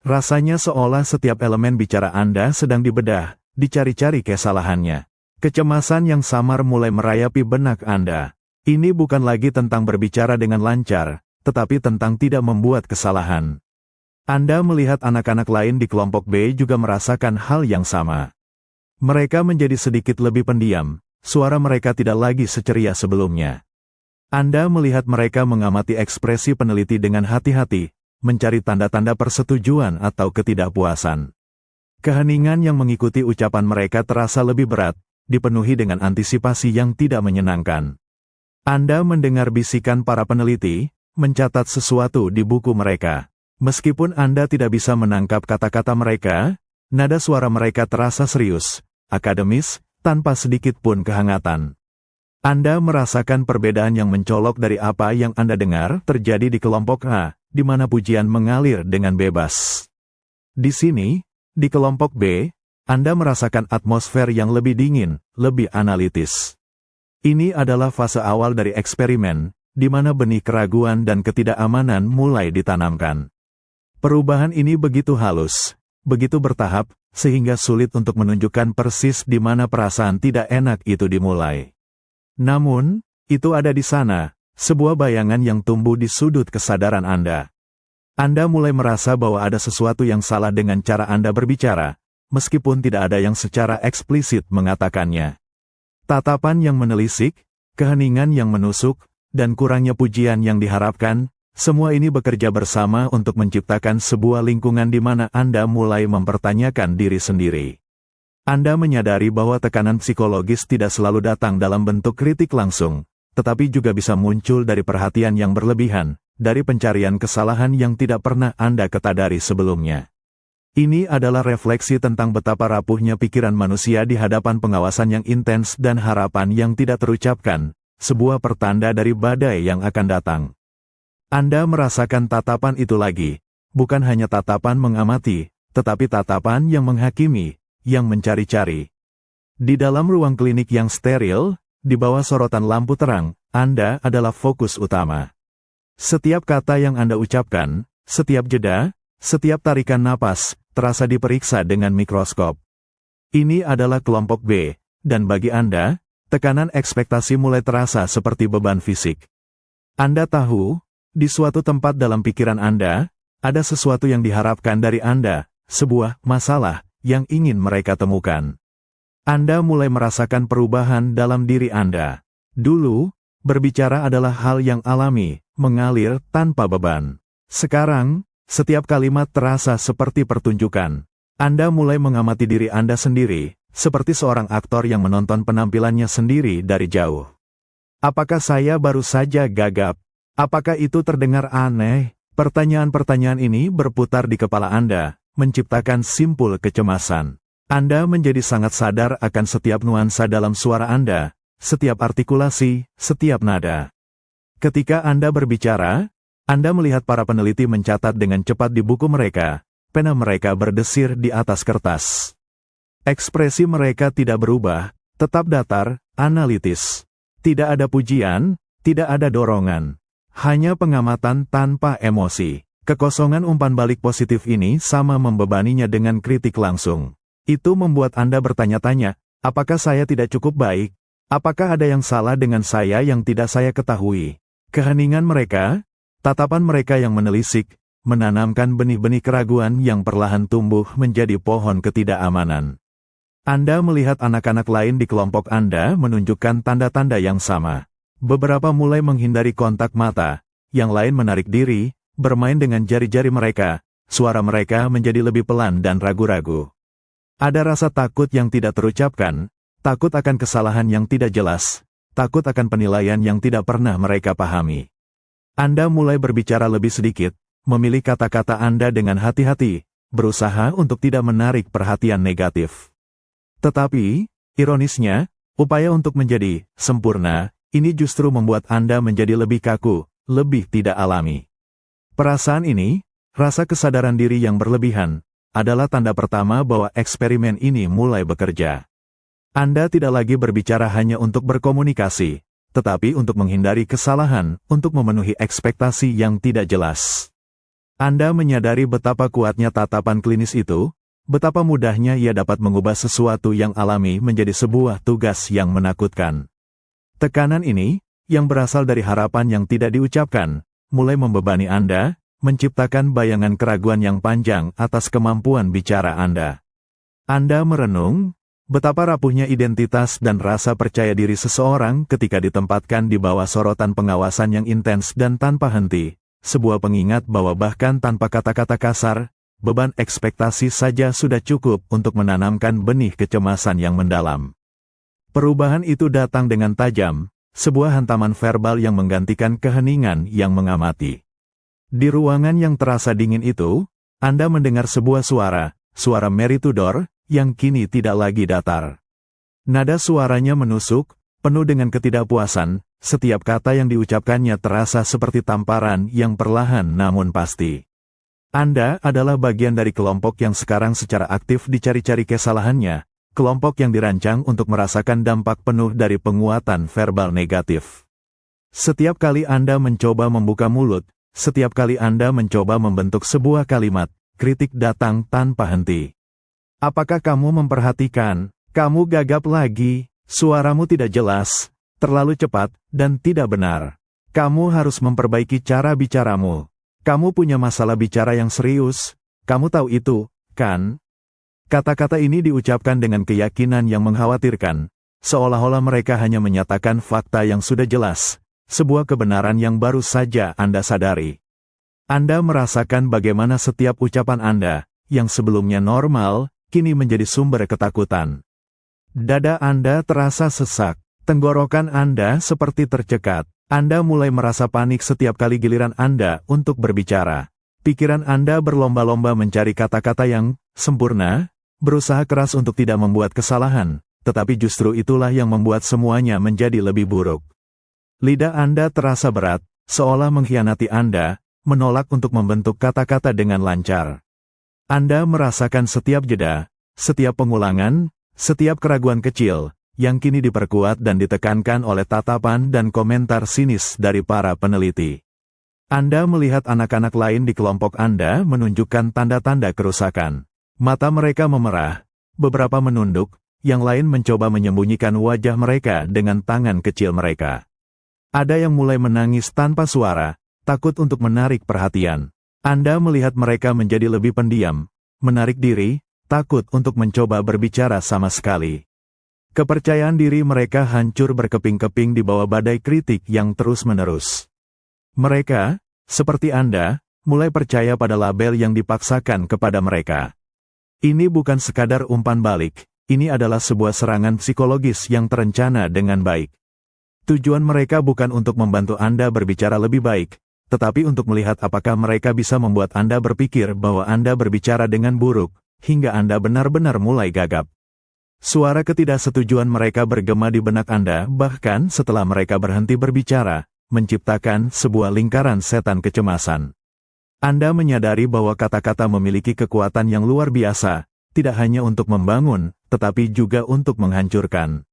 Rasanya seolah setiap elemen bicara Anda sedang dibedah, dicari-cari kesalahannya. Kecemasan yang samar mulai merayapi benak Anda. Ini bukan lagi tentang berbicara dengan lancar, tetapi tentang tidak membuat kesalahan. Anda melihat anak-anak lain di kelompok B juga merasakan hal yang sama. Mereka menjadi sedikit lebih pendiam, suara mereka tidak lagi seceria sebelumnya. Anda melihat mereka mengamati ekspresi peneliti dengan hati-hati, mencari tanda-tanda persetujuan atau ketidakpuasan. Keheningan yang mengikuti ucapan mereka terasa lebih berat, dipenuhi dengan antisipasi yang tidak menyenangkan. Anda mendengar bisikan para peneliti, mencatat sesuatu di buku mereka. Meskipun Anda tidak bisa menangkap kata-kata mereka, nada suara mereka terasa serius, akademis, tanpa sedikit pun kehangatan. Anda merasakan perbedaan yang mencolok dari apa yang Anda dengar terjadi di kelompok A, di mana pujian mengalir dengan bebas. Di sini, di kelompok B, Anda merasakan atmosfer yang lebih dingin, lebih analitis. Ini adalah fase awal dari eksperimen, di mana benih keraguan dan ketidakamanan mulai ditanamkan. Perubahan ini begitu halus, begitu bertahap, sehingga sulit untuk menunjukkan persis di mana perasaan tidak enak itu dimulai. Namun, itu ada di sana, sebuah bayangan yang tumbuh di sudut kesadaran Anda. Anda mulai merasa bahwa ada sesuatu yang salah dengan cara Anda berbicara, meskipun tidak ada yang secara eksplisit mengatakannya. Tatapan yang menelisik, keheningan yang menusuk, dan kurangnya pujian yang diharapkan, semua ini bekerja bersama untuk menciptakan sebuah lingkungan di mana Anda mulai mempertanyakan diri sendiri. Anda menyadari bahwa tekanan psikologis tidak selalu datang dalam bentuk kritik langsung, tetapi juga bisa muncul dari perhatian yang berlebihan, dari pencarian kesalahan yang tidak pernah Anda ketadari sebelumnya. Ini adalah refleksi tentang betapa rapuhnya pikiran manusia di hadapan pengawasan yang intens dan harapan yang tidak terucapkan, sebuah pertanda dari badai yang akan datang. Anda merasakan tatapan itu lagi, bukan hanya tatapan mengamati, tetapi tatapan yang menghakimi, yang mencari-cari. Di dalam ruang klinik yang steril, di bawah sorotan lampu terang, Anda adalah fokus utama. Setiap kata yang Anda ucapkan, setiap jeda, setiap tarikan napas, terasa diperiksa dengan mikroskop. Ini adalah kelompok B, dan bagi Anda, tekanan ekspektasi mulai terasa seperti beban fisik. Anda tahu, di suatu tempat dalam pikiran Anda, ada sesuatu yang diharapkan dari Anda, sebuah masalah yang ingin mereka temukan. Anda mulai merasakan perubahan dalam diri Anda. Dulu, Berbicara adalah hal yang alami, mengalir tanpa beban. Sekarang, setiap kalimat terasa seperti pertunjukan. Anda mulai mengamati diri Anda sendiri, seperti seorang aktor yang menonton penampilannya sendiri dari jauh. Apakah saya baru saja gagap? Apakah itu terdengar aneh? Pertanyaan-pertanyaan ini berputar di kepala Anda, menciptakan simpul kecemasan. Anda menjadi sangat sadar akan setiap nuansa dalam suara Anda, setiap artikulasi, setiap nada. Ketika Anda berbicara, Anda melihat para peneliti mencatat dengan cepat di buku mereka, pena mereka berdesir di atas kertas. Ekspresi mereka tidak berubah, tetap datar, analitis. Tidak ada pujian, tidak ada dorongan. Hanya pengamatan tanpa emosi. Kekosongan umpan balik positif ini sama membebaninya dengan kritik langsung. Itu membuat Anda bertanya-tanya, apakah saya tidak cukup baik? Apakah ada yang salah dengan saya yang tidak saya ketahui? Keheningan mereka, tatapan mereka yang menelisik, menanamkan benih-benih keraguan yang perlahan tumbuh menjadi pohon ketidakamanan. Anda melihat anak-anak lain di kelompok Anda menunjukkan tanda-tanda yang sama. Beberapa mulai menghindari kontak mata, yang lain menarik diri, bermain dengan jari-jari mereka, suara mereka menjadi lebih pelan dan ragu-ragu. Ada rasa takut yang tidak terucapkan, takut akan kesalahan yang tidak jelas, takut akan penilaian yang tidak pernah mereka pahami. Anda mulai berbicara lebih sedikit, memilih kata-kata Anda dengan hati-hati, berusaha untuk tidak menarik perhatian negatif. Tetapi, ironisnya, upaya untuk menjadi sempurna, ini justru membuat Anda menjadi lebih kaku, lebih tidak alami. Perasaan ini, rasa kesadaran diri yang berlebihan, adalah tanda pertama bahwa eksperimen ini mulai bekerja. Anda tidak lagi berbicara hanya untuk berkomunikasi, tetapi untuk menghindari kesalahan, untuk memenuhi ekspektasi yang tidak jelas. Anda menyadari betapa kuatnya tatapan klinis itu, betapa mudahnya ia dapat mengubah sesuatu yang alami menjadi sebuah tugas yang menakutkan. Tekanan ini, yang berasal dari harapan yang tidak diucapkan, mulai membebani Anda, menciptakan bayangan keraguan yang panjang atas kemampuan bicara Anda. Anda merenung, betapa rapuhnya identitas dan rasa percaya diri seseorang ketika ditempatkan di bawah sorotan pengawasan yang intens dan tanpa henti, sebuah pengingat bahwa bahkan tanpa kata-kata kasar, beban ekspektasi saja sudah cukup untuk menanamkan benih kecemasan yang mendalam. Perubahan itu datang dengan tajam, sebuah hantaman verbal yang menggantikan keheningan yang mengamati. Di ruangan yang terasa dingin itu, Anda mendengar sebuah suara Mary Tudor, yang kini tidak lagi datar. Nada suaranya menusuk, penuh dengan ketidakpuasan, setiap kata yang diucapkannya terasa seperti tamparan yang perlahan namun pasti. Anda adalah bagian dari kelompok yang sekarang secara aktif dicari-cari kesalahannya, kelompok yang dirancang untuk merasakan dampak penuh dari penguatan verbal negatif. Setiap kali Anda mencoba membuka mulut, setiap kali Anda mencoba membentuk sebuah kalimat, kritik datang tanpa henti. Apakah kamu memperhatikan? Kamu gagap lagi, suaramu tidak jelas, terlalu cepat, dan tidak benar. Kamu harus memperbaiki cara bicaramu. Kamu punya masalah bicara yang serius, kamu tahu itu, kan? Kata-kata ini diucapkan dengan keyakinan yang mengkhawatirkan, seolah-olah mereka hanya menyatakan fakta yang sudah jelas, sebuah kebenaran yang baru saja Anda sadari. Anda merasakan bagaimana setiap ucapan Anda, yang sebelumnya normal, kini menjadi sumber ketakutan. Dada Anda terasa sesak, tenggorokan Anda seperti tercekat. Anda mulai merasa panik setiap kali giliran Anda untuk berbicara. Pikiran Anda berlomba-lomba mencari kata-kata yang sempurna, berusaha keras untuk tidak membuat kesalahan, tetapi justru itulah yang membuat semuanya menjadi lebih buruk. Lidah Anda terasa berat, seolah mengkhianati Anda, menolak untuk membentuk kata-kata dengan lancar. Anda merasakan setiap jeda, setiap pengulangan, setiap keraguan kecil, yang kini diperkuat dan ditekankan oleh tatapan dan komentar sinis dari para peneliti. Anda melihat anak-anak lain di kelompok Anda menunjukkan tanda-tanda kerusakan. Mata mereka memerah, beberapa menunduk, yang lain mencoba menyembunyikan wajah mereka dengan tangan kecil mereka. Ada yang mulai menangis tanpa suara, takut untuk menarik perhatian. Anda melihat mereka menjadi lebih pendiam, menarik diri, takut untuk mencoba berbicara sama sekali. Kepercayaan diri mereka hancur berkeping-keping di bawah badai kritik yang terus-menerus. Mereka, seperti Anda, mulai percaya pada label yang dipaksakan kepada mereka. Ini bukan sekadar umpan balik, ini adalah sebuah serangan psikologis yang terencana dengan baik. Tujuan mereka bukan untuk membantu Anda berbicara lebih baik, tetapi untuk melihat apakah mereka bisa membuat Anda berpikir bahwa Anda berbicara dengan buruk, hingga Anda benar-benar mulai gagap. Suara ketidaksetujuan mereka bergema di benak Anda bahkan setelah mereka berhenti berbicara, menciptakan sebuah lingkaran setan kecemasan. Anda menyadari bahwa kata-kata memiliki kekuatan yang luar biasa, tidak hanya untuk membangun, tetapi juga untuk menghancurkan.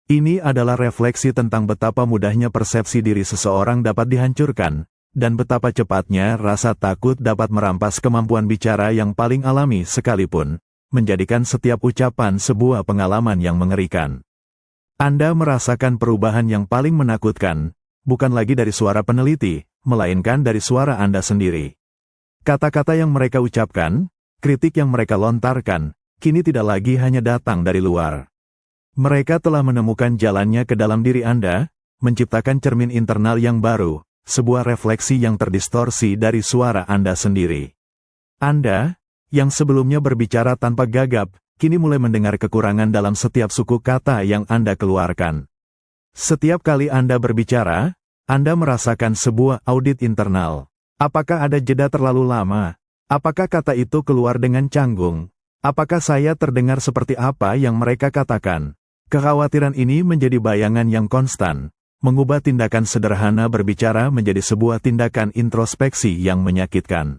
Ini adalah refleksi tentang betapa mudahnya persepsi diri seseorang dapat dihancurkan, dan betapa cepatnya rasa takut dapat merampas kemampuan bicara yang paling alami sekalipun, menjadikan setiap ucapan sebuah pengalaman yang mengerikan. Anda merasakan perubahan yang paling menakutkan, bukan lagi dari suara peneliti, melainkan dari suara Anda sendiri. Kata-kata yang mereka ucapkan, kritik yang mereka lontarkan, kini tidak lagi hanya datang dari luar. Mereka telah menemukan jalannya ke dalam diri Anda, menciptakan cermin internal yang baru, sebuah refleksi yang terdistorsi dari suara Anda sendiri. Anda, yang sebelumnya berbicara tanpa gagap, kini mulai mendengar kekurangan dalam setiap suku kata yang Anda keluarkan. Setiap kali Anda berbicara, Anda merasakan sebuah audit internal. Apakah ada jeda terlalu lama? Apakah kata itu keluar dengan canggung? Apakah saya terdengar seperti apa yang mereka katakan? Kekhawatiran ini menjadi bayangan yang konstan, mengubah tindakan sederhana berbicara menjadi sebuah tindakan introspeksi yang menyakitkan.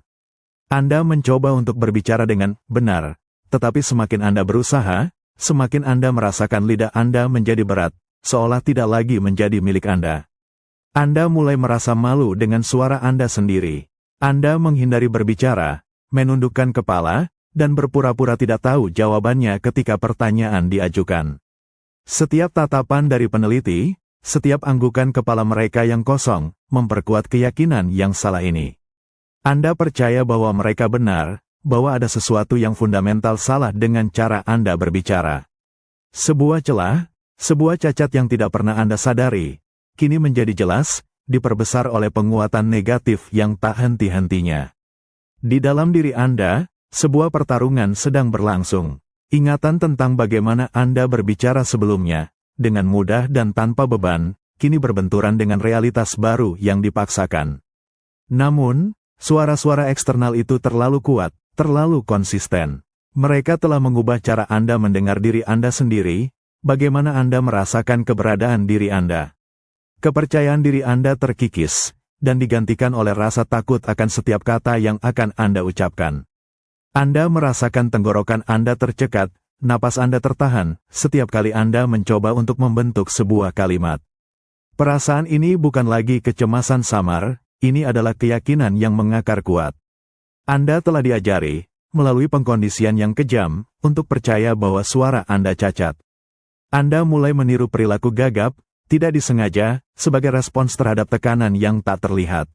Anda mencoba untuk berbicara dengan benar, tetapi semakin Anda berusaha, semakin Anda merasakan lidah Anda menjadi berat, seolah tidak lagi menjadi milik Anda. Anda mulai merasa malu dengan suara Anda sendiri. Anda menghindari berbicara, menundukkan kepala, dan berpura-pura tidak tahu jawabannya ketika pertanyaan diajukan. Setiap tatapan dari peneliti, setiap anggukan kepala mereka yang kosong, memperkuat keyakinan yang salah ini. Anda percaya bahwa mereka benar, bahwa ada sesuatu yang fundamental salah dengan cara Anda berbicara. Sebuah celah, sebuah cacat yang tidak pernah Anda sadari, kini menjadi jelas, diperbesar oleh penguatan negatif yang tak henti-hentinya. Di dalam diri Anda, sebuah pertarungan sedang berlangsung. Ingatan tentang bagaimana Anda berbicara sebelumnya, dengan mudah dan tanpa beban, kini berbenturan dengan realitas baru yang dipaksakan. Namun, suara-suara eksternal itu terlalu kuat, terlalu konsisten. Mereka telah mengubah cara Anda mendengar diri Anda sendiri, bagaimana Anda merasakan keberadaan diri Anda. Kepercayaan diri Anda terkikis, dan digantikan oleh rasa takut akan setiap kata yang akan Anda ucapkan. Anda merasakan tenggorokan Anda tercekat, napas Anda tertahan, setiap kali Anda mencoba untuk membentuk sebuah kalimat. Perasaan ini bukan lagi kecemasan samar, ini adalah keyakinan yang mengakar kuat. Anda telah diajari, melalui pengkondisian yang kejam, untuk percaya bahwa suara Anda cacat. Anda mulai meniru perilaku gagap, tidak disengaja, sebagai respons terhadap tekanan yang tak terlihat.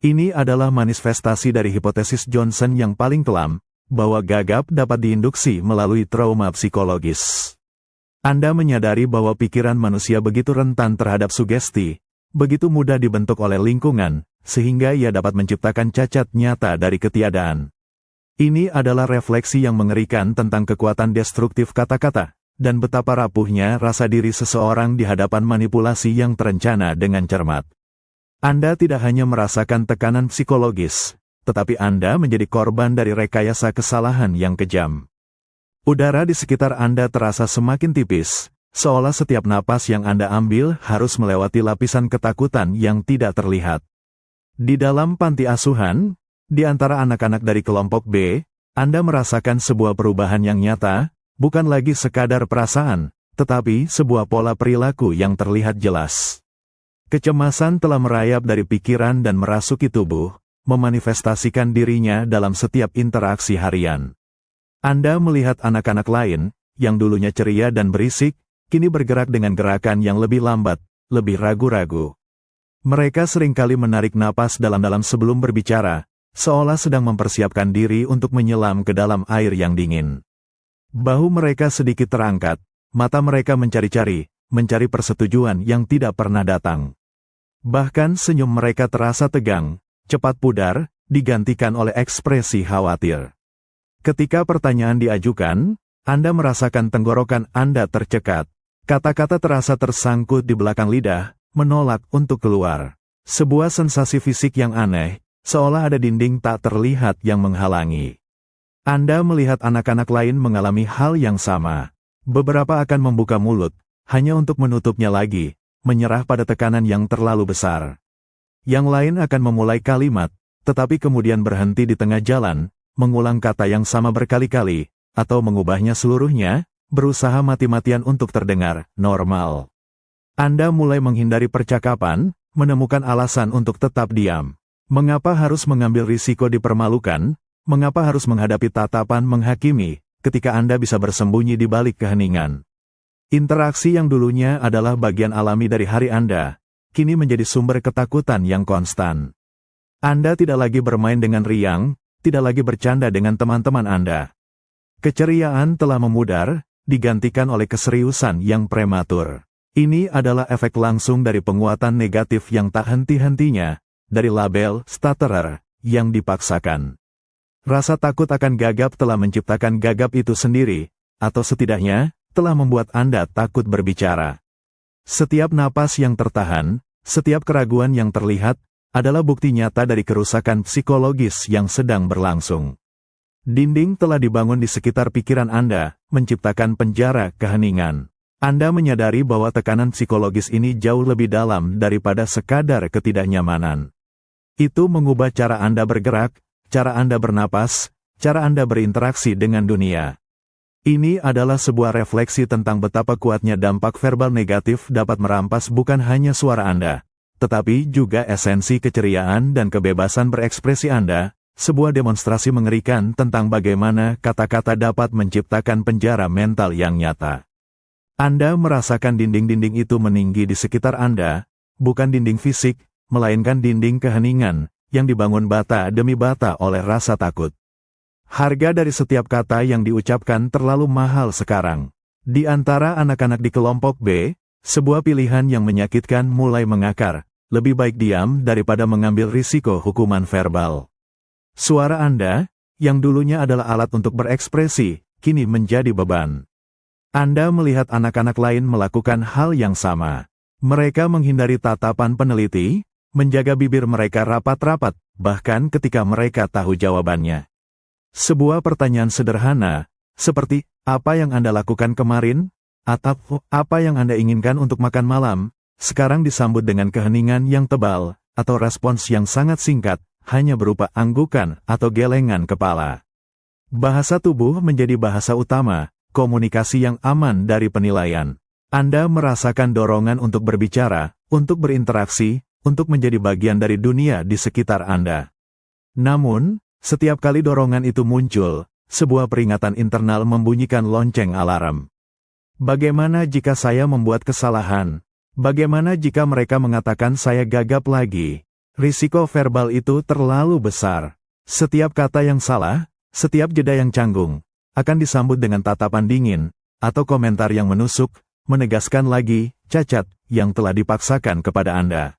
Ini adalah manifestasi dari hipotesis Johnson yang paling kelam, bahwa gagap dapat diinduksi melalui trauma psikologis. Anda menyadari bahwa pikiran manusia begitu rentan terhadap sugesti, begitu mudah dibentuk oleh lingkungan, sehingga ia dapat menciptakan cacat nyata dari ketiadaan. Ini adalah refleksi yang mengerikan tentang kekuatan destruktif kata-kata, dan betapa rapuhnya rasa diri seseorang di hadapan manipulasi yang terencana dengan cermat. Anda tidak hanya merasakan tekanan psikologis, tetapi Anda menjadi korban dari rekayasa kesalahan yang kejam. Udara di sekitar Anda terasa semakin tipis, seolah setiap napas yang Anda ambil harus melewati lapisan ketakutan yang tidak terlihat. Di dalam panti asuhan, di antara anak-anak dari kelompok B, Anda merasakan sebuah perubahan yang nyata, bukan lagi sekadar perasaan, tetapi sebuah pola perilaku yang terlihat jelas. Kecemasan telah merayap dari pikiran dan merasuki tubuh, memanifestasikan dirinya dalam setiap interaksi harian. Anda melihat anak-anak lain, yang dulunya ceria dan berisik, kini bergerak dengan gerakan yang lebih lambat, lebih ragu-ragu. Mereka seringkali menarik napas dalam-dalam sebelum berbicara, seolah sedang mempersiapkan diri untuk menyelam ke dalam air yang dingin. Bahu mereka sedikit terangkat, mata mereka mencari-cari, mencari persetujuan yang tidak pernah datang. Bahkan senyum mereka terasa tegang, cepat pudar, digantikan oleh ekspresi khawatir. Ketika pertanyaan diajukan, Anda merasakan tenggorokan Anda tercekat. Kata-kata terasa tersangkut di belakang lidah, menolak untuk keluar. Sebuah sensasi fisik yang aneh, seolah ada dinding tak terlihat yang menghalangi. Anda melihat anak-anak lain mengalami hal yang sama. Beberapa akan membuka mulut, hanya untuk menutupnya lagi, menyerah pada tekanan yang terlalu besar. Yang lain akan memulai kalimat, tetapi kemudian berhenti di tengah jalan, mengulang kata yang sama berkali-kali, atau mengubahnya seluruhnya, berusaha mati-matian untuk terdengar normal. Anda mulai menghindari percakapan, menemukan alasan untuk tetap diam. Mengapa harus mengambil risiko dipermalukan? Mengapa harus menghadapi tatapan menghakimi, ketika Anda bisa bersembunyi di balik keheningan? Interaksi yang dulunya adalah bagian alami dari hari Anda, kini menjadi sumber ketakutan yang konstan. Anda tidak lagi bermain dengan riang, tidak lagi bercanda dengan teman-teman Anda. Keceriaan telah memudar, digantikan oleh keseriusan yang prematur. Ini adalah efek langsung dari penguatan negatif yang tak henti-hentinya, dari label stutterer yang dipaksakan. Rasa takut akan gagap telah menciptakan gagap itu sendiri, atau setidaknya, telah membuat Anda takut berbicara. Setiap napas yang tertahan, setiap keraguan yang terlihat, adalah bukti nyata dari kerusakan psikologis yang sedang berlangsung. Dinding telah dibangun di sekitar pikiran Anda, menciptakan penjara keheningan. Anda menyadari bahwa tekanan psikologis ini jauh lebih dalam daripada sekadar ketidaknyamanan. Itu mengubah cara Anda bergerak, cara Anda bernapas, cara Anda berinteraksi dengan dunia. Ini adalah sebuah refleksi tentang betapa kuatnya dampak verbal negatif dapat merampas bukan hanya suara Anda, tetapi juga esensi keceriaan dan kebebasan berekspresi Anda, sebuah demonstrasi mengerikan tentang bagaimana kata-kata dapat menciptakan penjara mental yang nyata. Anda merasakan dinding-dinding itu meninggi di sekitar Anda, bukan dinding fisik, melainkan dinding keheningan, yang dibangun bata demi bata oleh rasa takut. Harga dari setiap kata yang diucapkan terlalu mahal sekarang. Di antara anak-anak di kelompok B, sebuah pilihan yang menyakitkan mulai mengakar, lebih baik diam daripada mengambil risiko hukuman verbal. Suara Anda, yang dulunya adalah alat untuk berekspresi, kini menjadi beban. Anda melihat anak-anak lain melakukan hal yang sama. Mereka menghindari tatapan peneliti, menjaga bibir mereka rapat-rapat, bahkan ketika mereka tahu jawabannya. Sebuah pertanyaan sederhana, seperti, apa yang Anda lakukan kemarin? Atau, apa yang Anda inginkan untuk makan malam? Sekarang disambut dengan keheningan yang tebal, atau respons yang sangat singkat, hanya berupa anggukan atau gelengan kepala. Bahasa tubuh menjadi bahasa utama, komunikasi yang aman dari penilaian. Anda merasakan dorongan untuk berbicara, untuk berinteraksi, untuk menjadi bagian dari dunia di sekitar Anda. Namun, setiap kali dorongan itu muncul, sebuah peringatan internal membunyikan lonceng alarm. Bagaimana jika saya membuat kesalahan? Bagaimana jika mereka mengatakan saya gagap lagi? Risiko verbal itu terlalu besar. Setiap kata yang salah, setiap jeda yang canggung, akan disambut dengan tatapan dingin, atau komentar yang menusuk, menegaskan lagi, cacat, yang telah dipaksakan kepada Anda.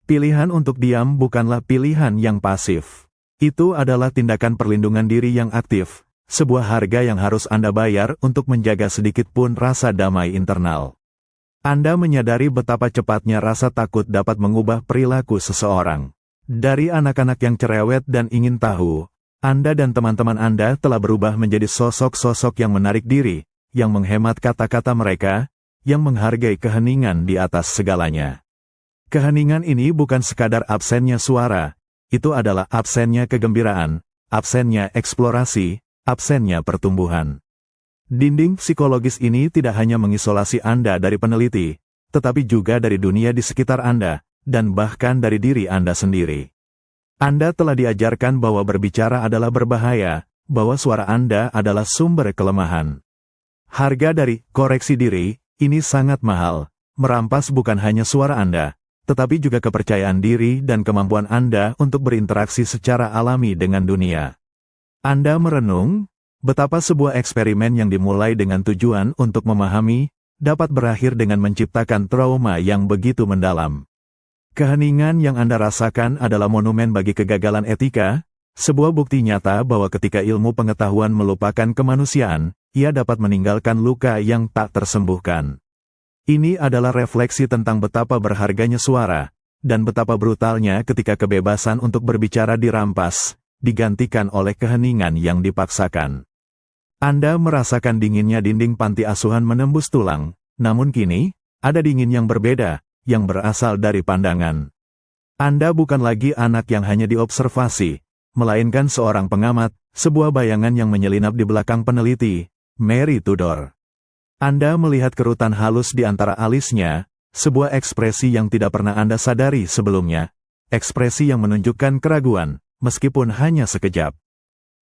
Pilihan untuk diam bukanlah pilihan yang pasif. Itu adalah tindakan perlindungan diri yang aktif, sebuah harga yang harus Anda bayar untuk menjaga sedikit pun rasa damai internal. Anda menyadari betapa cepatnya rasa takut dapat mengubah perilaku seseorang. Dari anak-anak yang cerewet dan ingin tahu, Anda dan teman-teman Anda telah berubah menjadi sosok-sosok yang menarik diri, yang menghemat kata-kata mereka, yang menghargai keheningan di atas segalanya. Keheningan ini bukan sekadar absennya suara, itu adalah absennya kegembiraan, absennya eksplorasi, absennya pertumbuhan. Dinding psikologis ini tidak hanya mengisolasi Anda dari peneliti, tetapi juga dari dunia di sekitar Anda, dan bahkan dari diri Anda sendiri. Anda telah diajarkan bahwa berbicara adalah berbahaya, bahwa suara Anda adalah sumber kelemahan. Harga dari koreksi diri ini sangat mahal, merampas bukan hanya suara Anda, tetapi juga kepercayaan diri dan kemampuan Anda untuk berinteraksi secara alami dengan dunia. Anda merenung, Betapa sebuah eksperimen yang dimulai dengan tujuan untuk memahami, dapat berakhir dengan menciptakan trauma yang begitu mendalam. Keheningan yang Anda rasakan adalah monumen bagi kegagalan etika, sebuah bukti nyata bahwa ketika ilmu pengetahuan melupakan kemanusiaan, ia dapat meninggalkan luka yang tak tersembuhkan. Ini adalah refleksi tentang betapa berharganya suara, dan betapa brutalnya ketika kebebasan untuk berbicara dirampas, digantikan oleh keheningan yang dipaksakan. Anda merasakan dinginnya dinding panti asuhan menembus tulang, namun kini, ada dingin yang berbeda, yang berasal dari pandangan. Anda bukan lagi anak yang hanya diobservasi, melainkan seorang pengamat, sebuah bayangan yang menyelinap di belakang peneliti, Mary Tudor. Anda melihat kerutan halus di antara alisnya, sebuah ekspresi yang tidak pernah Anda sadari sebelumnya, ekspresi yang menunjukkan keraguan, meskipun hanya sekejap.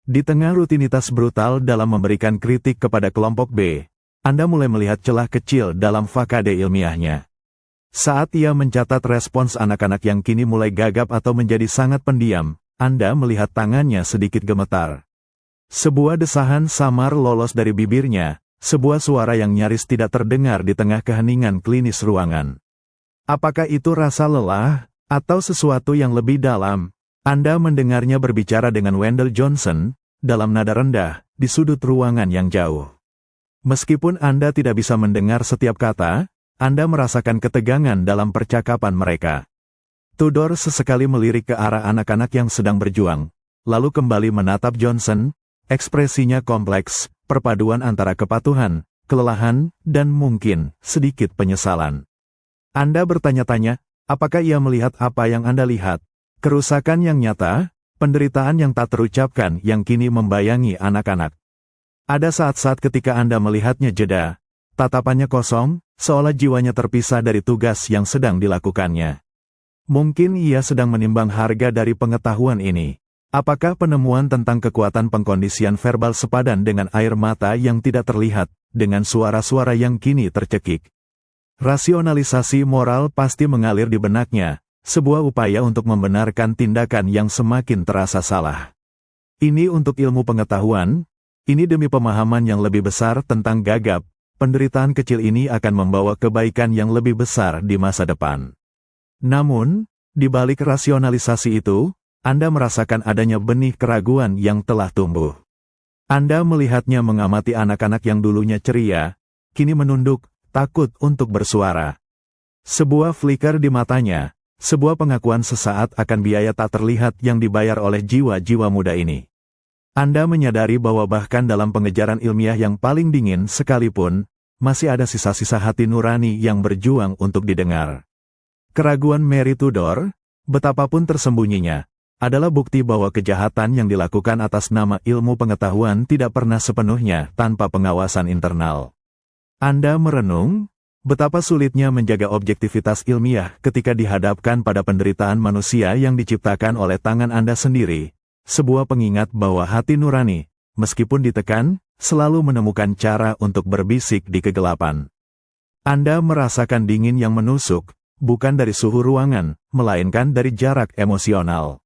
Di tengah rutinitas brutal dalam memberikan kritik kepada kelompok B, Anda mulai melihat celah kecil dalam fakade ilmiahnya. Saat ia mencatat respons anak-anak yang kini mulai gagap atau menjadi sangat pendiam, Anda melihat tangannya sedikit gemetar. Sebuah desahan samar lolos dari bibirnya, sebuah suara yang nyaris tidak terdengar di tengah keheningan klinis ruangan. Apakah itu rasa lelah, atau sesuatu yang lebih dalam? Anda mendengarnya berbicara dengan Wendell Johnson, dalam nada rendah, di sudut ruangan yang jauh. Meskipun Anda tidak bisa mendengar setiap kata, Anda merasakan ketegangan dalam percakapan mereka. Tudor sesekali melirik ke arah anak-anak yang sedang berjuang, lalu kembali menatap Johnson, ekspresinya kompleks, perpaduan antara kepatuhan, kelelahan, dan mungkin sedikit penyesalan. Anda bertanya-tanya, apakah ia melihat apa yang Anda lihat? Kerusakan yang nyata, penderitaan yang tak terucapkan yang kini membayangi anak-anak. Ada saat-saat ketika Anda melihatnya jeda, tatapannya kosong, seolah jiwanya terpisah dari tugas yang sedang dilakukannya. Mungkin ia sedang menimbang harga dari pengetahuan ini. Apakah penemuan tentang kekuatan pengkondisian verbal sepadan dengan air mata yang tidak terlihat, dengan suara-suara yang kini tercekik? Rasionalisasi moral pasti mengalir di benaknya. Sebuah upaya untuk membenarkan tindakan yang semakin terasa salah. Ini untuk ilmu pengetahuan, ini demi pemahaman yang lebih besar tentang gagap, penderitaan kecil ini akan membawa kebaikan yang lebih besar di masa depan. Namun, di balik rasionalisasi itu, Anda merasakan adanya benih keraguan yang telah tumbuh. Anda melihatnya mengamati anak-anak yang dulunya ceria, kini menunduk, takut untuk bersuara. Sebuah flicker di matanya, sebuah pengakuan sesaat akan biaya tak terlihat yang dibayar oleh jiwa-jiwa muda ini. Anda menyadari bahwa bahkan dalam pengejaran ilmiah yang paling dingin sekalipun, masih ada sisa-sisa hati nurani yang berjuang untuk didengar. Keraguan Mary Tudor, betapapun tersembunyinya, adalah bukti bahwa kejahatan yang dilakukan atas nama ilmu pengetahuan tidak pernah sepenuhnya tanpa pengawasan internal. Anda merenung, betapa sulitnya menjaga objektivitas ilmiah ketika dihadapkan pada penderitaan manusia yang diciptakan oleh tangan Anda sendiri, sebuah pengingat bahwa hati nurani, meskipun ditekan, selalu menemukan cara untuk berbisik di kegelapan. Anda merasakan dingin yang menusuk, bukan dari suhu ruangan, melainkan dari jarak emosional.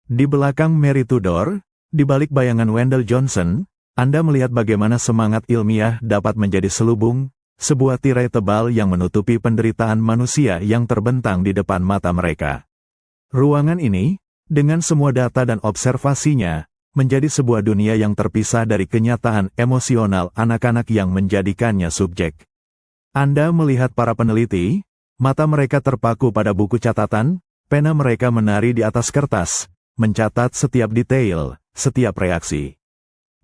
Di belakang Mary Tudor, di balik bayangan Wendell Johnson, Anda melihat bagaimana semangat ilmiah dapat menjadi selubung, sebuah tirai tebal yang menutupi penderitaan manusia yang terbentang di depan mata mereka. Ruangan ini, dengan semua data dan observasinya, menjadi sebuah dunia yang terpisah dari kenyataan emosional anak-anak yang menjadikannya subjek. Anda melihat para peneliti, mata mereka terpaku pada buku catatan, pena mereka menari di atas kertas, mencatat setiap detail, setiap reaksi.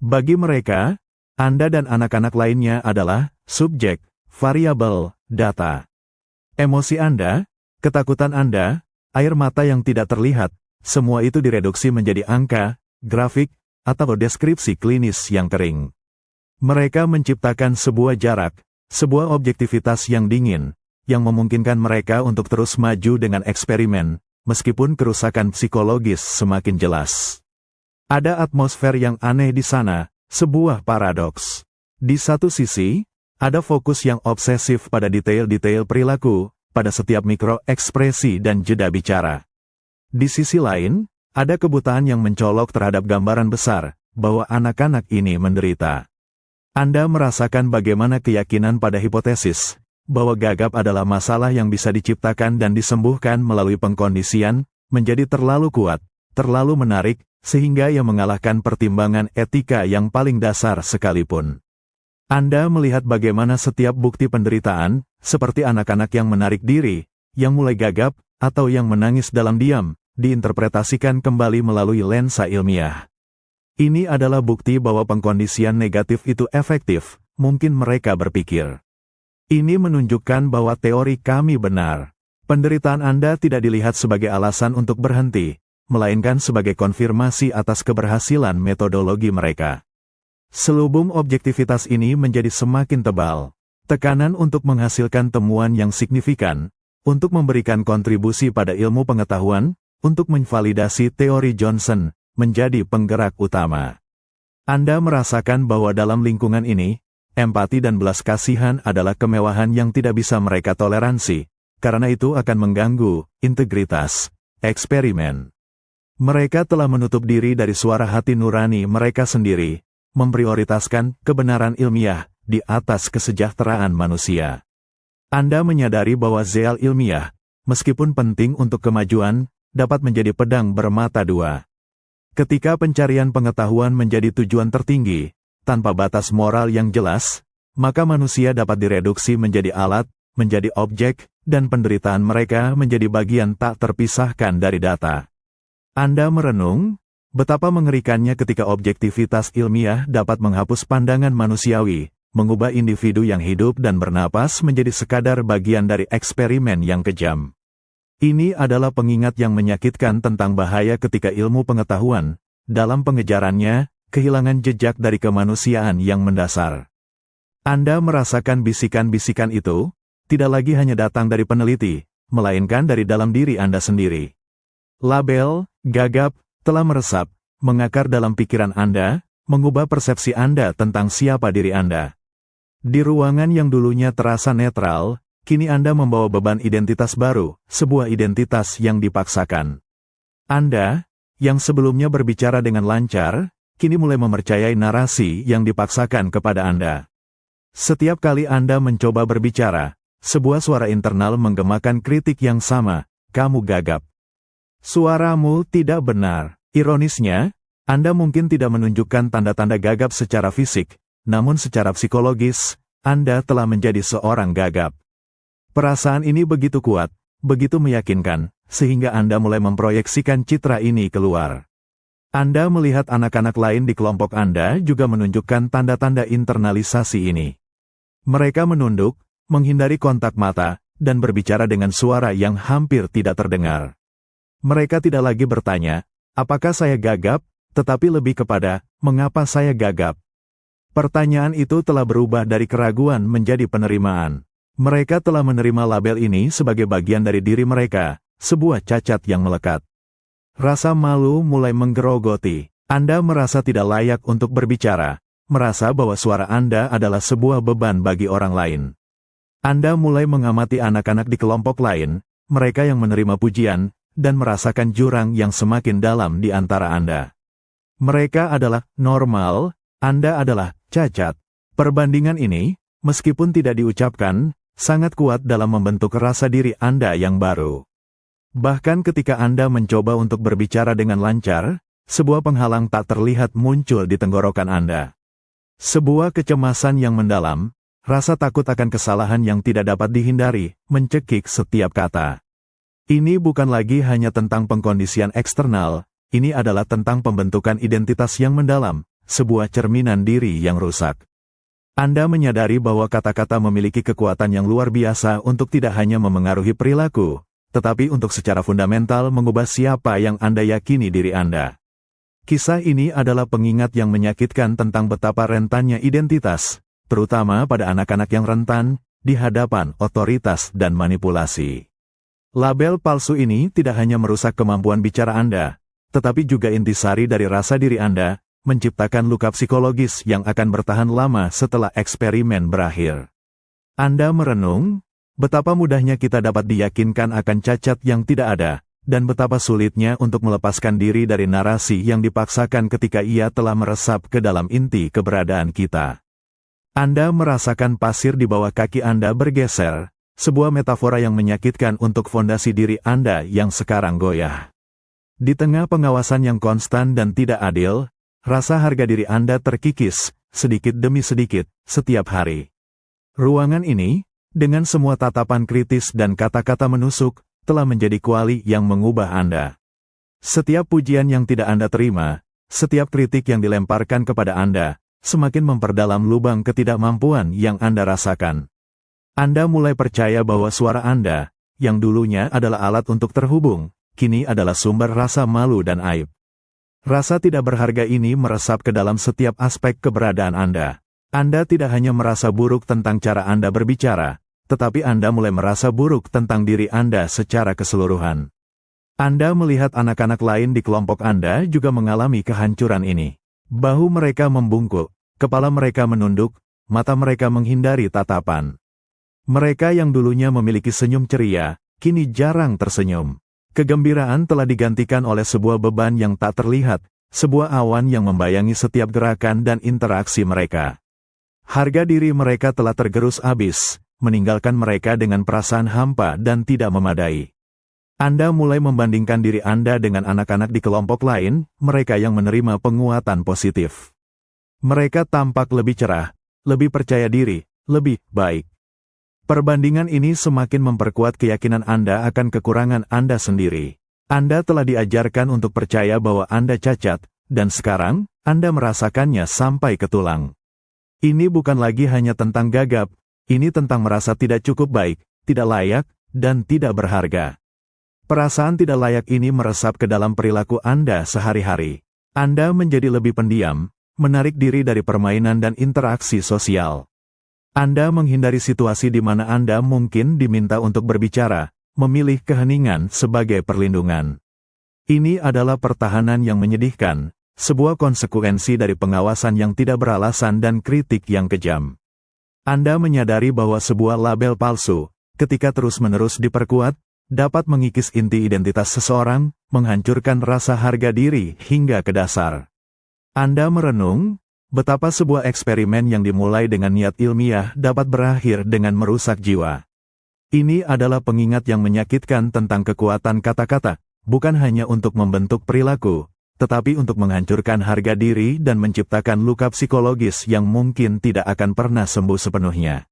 Bagi mereka, Anda dan anak-anak lainnya adalah subjek, variabel, data. Emosi Anda, ketakutan Anda, air mata yang tidak terlihat, semua itu direduksi menjadi angka, grafik, atau deskripsi klinis yang kering. Mereka menciptakan sebuah jarak, sebuah objektivitas yang dingin, yang memungkinkan mereka untuk terus maju dengan eksperimen, meskipun kerusakan psikologis semakin jelas. Ada atmosfer yang aneh di sana, sebuah paradoks. Di satu sisi, ada fokus yang obsesif pada detail-detail perilaku, pada setiap mikro ekspresi dan jeda bicara. Di sisi lain, ada kebutaan yang mencolok terhadap gambaran besar, bahwa anak-anak ini menderita. Anda merasakan bagaimana keyakinan pada hipotesis bahwa gagap adalah masalah yang bisa diciptakan dan disembuhkan melalui pengkondisian, menjadi terlalu kuat, terlalu menarik, sehingga ia mengalahkan pertimbangan etika yang paling dasar sekalipun. Anda melihat bagaimana setiap bukti penderitaan, seperti anak-anak yang menarik diri, yang mulai gagap, atau yang menangis dalam diam, diinterpretasikan kembali melalui lensa ilmiah. Ini adalah bukti bahwa pengkondisian negatif itu efektif, mungkin mereka berpikir. Ini menunjukkan bahwa teori kami benar. Penderitaan Anda tidak dilihat sebagai alasan untuk berhenti, melainkan sebagai konfirmasi atas keberhasilan metodologi mereka. Selubung objektivitas ini menjadi semakin tebal. Tekanan untuk menghasilkan temuan yang signifikan, untuk memberikan kontribusi pada ilmu pengetahuan, untuk menvalidasi teori Johnson, menjadi penggerak utama. Anda merasakan bahwa dalam lingkungan ini, empati dan belas kasihan adalah kemewahan yang tidak bisa mereka toleransi, karena itu akan mengganggu integritas eksperimen. Mereka telah menutup diri dari suara hati nurani mereka sendiri, memprioritaskan kebenaran ilmiah di atas kesejahteraan manusia. Anda menyadari bahwa zeal ilmiah, meskipun penting untuk kemajuan, dapat menjadi pedang bermata dua. Ketika pencarian pengetahuan menjadi tujuan tertinggi, tanpa batas moral yang jelas, maka manusia dapat direduksi menjadi alat, menjadi objek, dan penderitaan mereka menjadi bagian tak terpisahkan dari data. Anda merenung, betapa mengerikannya ketika objektivitas ilmiah dapat menghapus pandangan manusiawi, mengubah individu yang hidup dan bernapas menjadi sekadar bagian dari eksperimen yang kejam. Ini adalah pengingat yang menyakitkan tentang bahaya ketika ilmu pengetahuan, dalam pengejarannya, kehilangan jejak dari kemanusiaan yang mendasar. Anda merasakan bisikan-bisikan itu, tidak lagi hanya datang dari peneliti, melainkan dari dalam diri Anda sendiri. Label, gagap, telah meresap, mengakar dalam pikiran Anda, mengubah persepsi Anda tentang siapa diri Anda. Di ruangan yang dulunya terasa netral, kini Anda membawa beban identitas baru, sebuah identitas yang dipaksakan. Anda, yang sebelumnya berbicara dengan lancar, kini mulai mempercayai narasi yang dipaksakan kepada Anda. Setiap kali Anda mencoba berbicara, sebuah suara internal menggemakan kritik yang sama, kamu gagap. Suaramu tidak benar. Ironisnya, Anda mungkin tidak menunjukkan tanda-tanda gagap secara fisik, namun secara psikologis, Anda telah menjadi seorang gagap. Perasaan ini begitu kuat, begitu meyakinkan, sehingga Anda mulai memproyeksikan citra ini keluar. Anda melihat anak-anak lain di kelompok Anda juga menunjukkan tanda-tanda internalisasi ini. Mereka menunduk, menghindari kontak mata, dan berbicara dengan suara yang hampir tidak terdengar. Mereka tidak lagi bertanya, apakah saya gagap, tetapi lebih kepada, mengapa saya gagap? Pertanyaan itu telah berubah dari keraguan menjadi penerimaan. Mereka telah menerima label ini sebagai bagian dari diri mereka, sebuah cacat yang melekat. Rasa malu mulai menggerogoti. Anda merasa tidak layak untuk berbicara, merasa bahwa suara Anda adalah sebuah beban bagi orang lain. Anda mulai mengamati anak-anak di kelompok lain, mereka yang menerima pujian, dan merasakan jurang yang semakin dalam di antara Anda. Mereka adalah normal, Anda adalah cacat. Perbandingan ini, meskipun tidak diucapkan, sangat kuat dalam membentuk rasa diri Anda yang baru. Bahkan ketika Anda mencoba untuk berbicara dengan lancar, sebuah penghalang tak terlihat muncul di tenggorokan Anda. Sebuah kecemasan yang mendalam, rasa takut akan kesalahan yang tidak dapat dihindari, mencekik setiap kata. Ini bukan lagi hanya tentang pengkondisian eksternal, ini adalah tentang pembentukan identitas yang mendalam, sebuah cerminan diri yang rusak. Anda menyadari bahwa kata-kata memiliki kekuatan yang luar biasa untuk tidak hanya memengaruhi perilaku, tetapi untuk secara fundamental mengubah siapa yang Anda yakini diri Anda. Kisah ini adalah pengingat yang menyakitkan tentang betapa rentannya identitas, terutama pada anak-anak yang rentan, di hadapan otoritas dan manipulasi. Label palsu ini tidak hanya merusak kemampuan bicara Anda, tetapi juga intisari dari rasa diri Anda, menciptakan luka psikologis yang akan bertahan lama setelah eksperimen berakhir. Anda merenung, betapa mudahnya kita dapat diyakinkan akan cacat yang tidak ada, dan betapa sulitnya untuk melepaskan diri dari narasi yang dipaksakan ketika ia telah meresap ke dalam inti keberadaan kita. Anda merasakan pasir di bawah kaki Anda bergeser, sebuah metafora yang menyakitkan untuk fondasi diri Anda yang sekarang goyah. Di tengah pengawasan yang konstan dan tidak adil, rasa harga diri Anda terkikis, sedikit demi sedikit, setiap hari. Ruangan ini, dengan semua tatapan kritis dan kata-kata menusuk, telah menjadi kuali yang mengubah Anda. Setiap pujian yang tidak Anda terima, setiap kritik yang dilemparkan kepada Anda, semakin memperdalam lubang ketidakmampuan yang Anda rasakan. Anda mulai percaya bahwa suara Anda, yang dulunya adalah alat untuk terhubung, kini adalah sumber rasa malu dan aib. Rasa tidak berharga ini meresap ke dalam setiap aspek keberadaan Anda. Anda tidak hanya merasa buruk tentang cara Anda berbicara, tetapi Anda mulai merasa buruk tentang diri Anda secara keseluruhan. Anda melihat anak-anak lain di kelompok Anda juga mengalami kehancuran ini. Bahu mereka membungkuk, kepala mereka menunduk, mata mereka menghindari tatapan. Mereka yang dulunya memiliki senyum ceria, kini jarang tersenyum. Kegembiraan telah digantikan oleh sebuah beban yang tak terlihat, sebuah awan yang membayangi setiap gerakan dan interaksi mereka. Harga diri mereka telah tergerus habis, meninggalkan mereka dengan perasaan hampa dan tidak memadai. Anda mulai membandingkan diri Anda dengan anak-anak di kelompok lain, mereka yang menerima penguatan positif. Mereka tampak lebih cerah, lebih percaya diri, lebih baik. Perbandingan ini semakin memperkuat keyakinan Anda akan kekurangan Anda sendiri. Anda telah diajarkan untuk percaya bahwa Anda cacat, dan sekarang, Anda merasakannya sampai ke tulang. Ini bukan lagi hanya tentang gagap, ini tentang merasa tidak cukup baik, tidak layak, dan tidak berharga. Perasaan tidak layak ini meresap ke dalam perilaku Anda sehari-hari. Anda menjadi lebih pendiam, menarik diri dari permainan dan interaksi sosial. Anda menghindari situasi di mana Anda mungkin diminta untuk berbicara, memilih keheningan sebagai perlindungan. Ini adalah pertahanan yang menyedihkan, sebuah konsekuensi dari pengawasan yang tidak beralasan dan kritik yang kejam. Anda menyadari bahwa sebuah label palsu, ketika terus-menerus diperkuat, dapat mengikis inti identitas seseorang, menghancurkan rasa harga diri hingga ke dasar. Anda merenung, betapa sebuah eksperimen yang dimulai dengan niat ilmiah dapat berakhir dengan merusak jiwa. Ini adalah pengingat yang menyakitkan tentang kekuatan kata-kata, bukan hanya untuk membentuk perilaku, tetapi untuk menghancurkan harga diri dan menciptakan luka psikologis yang mungkin tidak akan pernah sembuh sepenuhnya.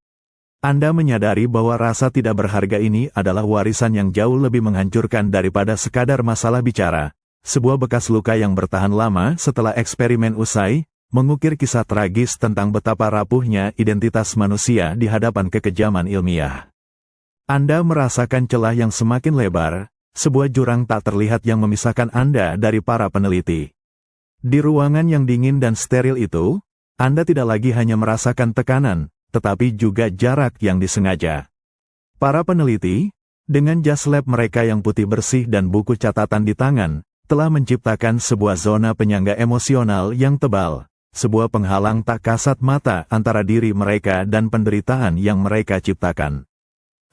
Anda menyadari bahwa rasa tidak berharga ini adalah warisan yang jauh lebih menghancurkan daripada sekadar masalah bicara, sebuah bekas luka yang bertahan lama setelah eksperimen usai, mengukir kisah tragis tentang betapa rapuhnya identitas manusia di hadapan kekejaman ilmiah. Anda merasakan celah yang semakin lebar, sebuah jurang tak terlihat yang memisahkan Anda dari para peneliti. Di ruangan yang dingin dan steril itu, Anda tidak lagi hanya merasakan tekanan, tetapi juga jarak yang disengaja. Para peneliti, dengan jas lab mereka yang putih bersih dan buku catatan di tangan, telah menciptakan sebuah zona penyangga emosional yang tebal. Sebuah penghalang tak kasat mata antara diri mereka dan penderitaan yang mereka ciptakan.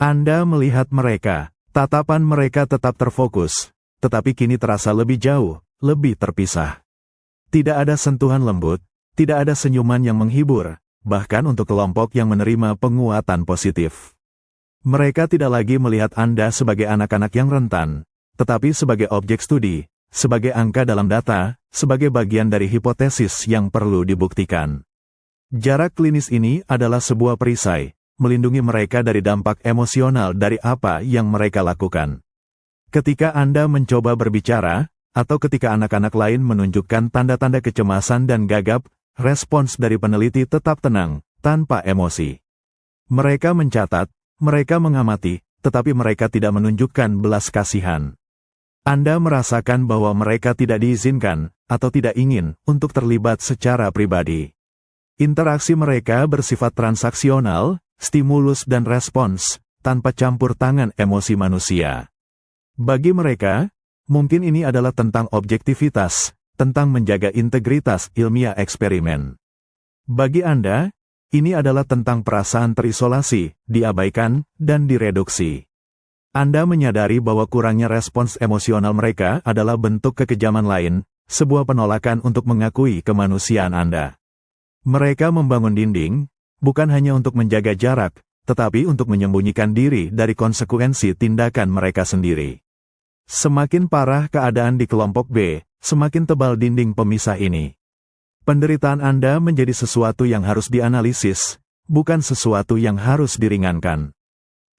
Anda melihat mereka, tatapan mereka tetap terfokus, tetapi kini terasa lebih jauh, lebih terpisah. Tidak ada sentuhan lembut, tidak ada senyuman yang menghibur, bahkan untuk kelompok yang menerima penguatan positif. Mereka tidak lagi melihat Anda sebagai anak-anak yang rentan, tetapi sebagai objek studi, sebagai angka dalam data, sebagai bagian dari hipotesis yang perlu dibuktikan. Jarak klinis ini adalah sebuah perisai, melindungi mereka dari dampak emosional dari apa yang mereka lakukan. Ketika Anda mencoba berbicara, atau ketika anak-anak lain menunjukkan tanda-tanda kecemasan dan gagap, respons dari peneliti tetap tenang, tanpa emosi. Mereka mencatat, mereka mengamati, tetapi mereka tidak menunjukkan belas kasihan. Anda merasakan bahwa mereka tidak diizinkan, atau tidak ingin, untuk terlibat secara pribadi. Interaksi mereka bersifat transaksional, stimulus dan respons, tanpa campur tangan emosi manusia. Bagi mereka, mungkin ini adalah tentang objektivitas, tentang menjaga integritas ilmiah eksperimen. Bagi Anda, ini adalah tentang perasaan terisolasi, diabaikan, dan direduksi. Anda menyadari bahwa kurangnya respons emosional mereka adalah bentuk kekejaman lain, sebuah penolakan untuk mengakui kemanusiaan Anda. Mereka membangun dinding, bukan hanya untuk menjaga jarak, tetapi untuk menyembunyikan diri dari konsekuensi tindakan mereka sendiri. Semakin parah keadaan di kelompok B, semakin tebal dinding pemisah ini. Penderitaan Anda menjadi sesuatu yang harus dianalisis, bukan sesuatu yang harus diringankan.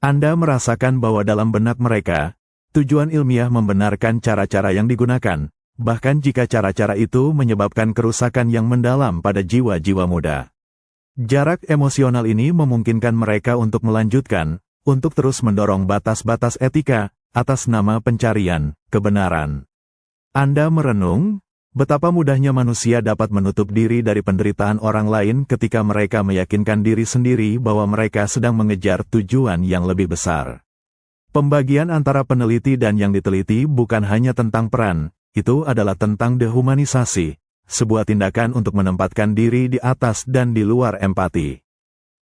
Anda merasakan bahwa dalam benak mereka, tujuan ilmiah membenarkan cara-cara yang digunakan, bahkan jika cara-cara itu menyebabkan kerusakan yang mendalam pada jiwa-jiwa muda. Jarak emosional ini memungkinkan mereka untuk melanjutkan, untuk terus mendorong batas-batas etika, atas nama pencarian kebenaran. Anda merenung, betapa mudahnya manusia dapat menutup diri dari penderitaan orang lain ketika mereka meyakinkan diri sendiri bahwa mereka sedang mengejar tujuan yang lebih besar. Pembagian antara peneliti dan yang diteliti bukan hanya tentang peran, itu adalah tentang dehumanisasi, sebuah tindakan untuk menempatkan diri di atas dan di luar empati.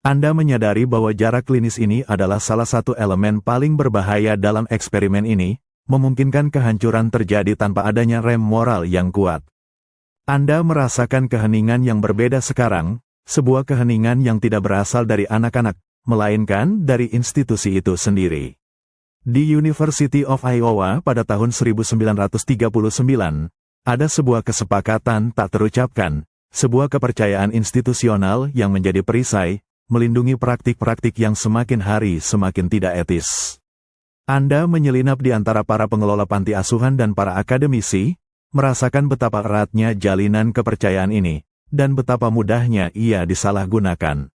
Anda menyadari bahwa jarak klinis ini adalah salah satu elemen paling berbahaya dalam eksperimen ini, memungkinkan kehancuran terjadi tanpa adanya rem moral yang kuat. Anda merasakan keheningan yang berbeda sekarang, sebuah keheningan yang tidak berasal dari anak-anak, melainkan dari institusi itu sendiri. Di University of Iowa pada tahun 1939, ada sebuah kesepakatan tak terucapkan, sebuah kepercayaan institusional yang menjadi perisai, melindungi praktik-praktik yang semakin hari semakin tidak etis. Anda menyelinap di antara para pengelola panti asuhan dan para akademisi, merasakan betapa eratnya jalinan kepercayaan ini, dan betapa mudahnya ia disalahgunakan.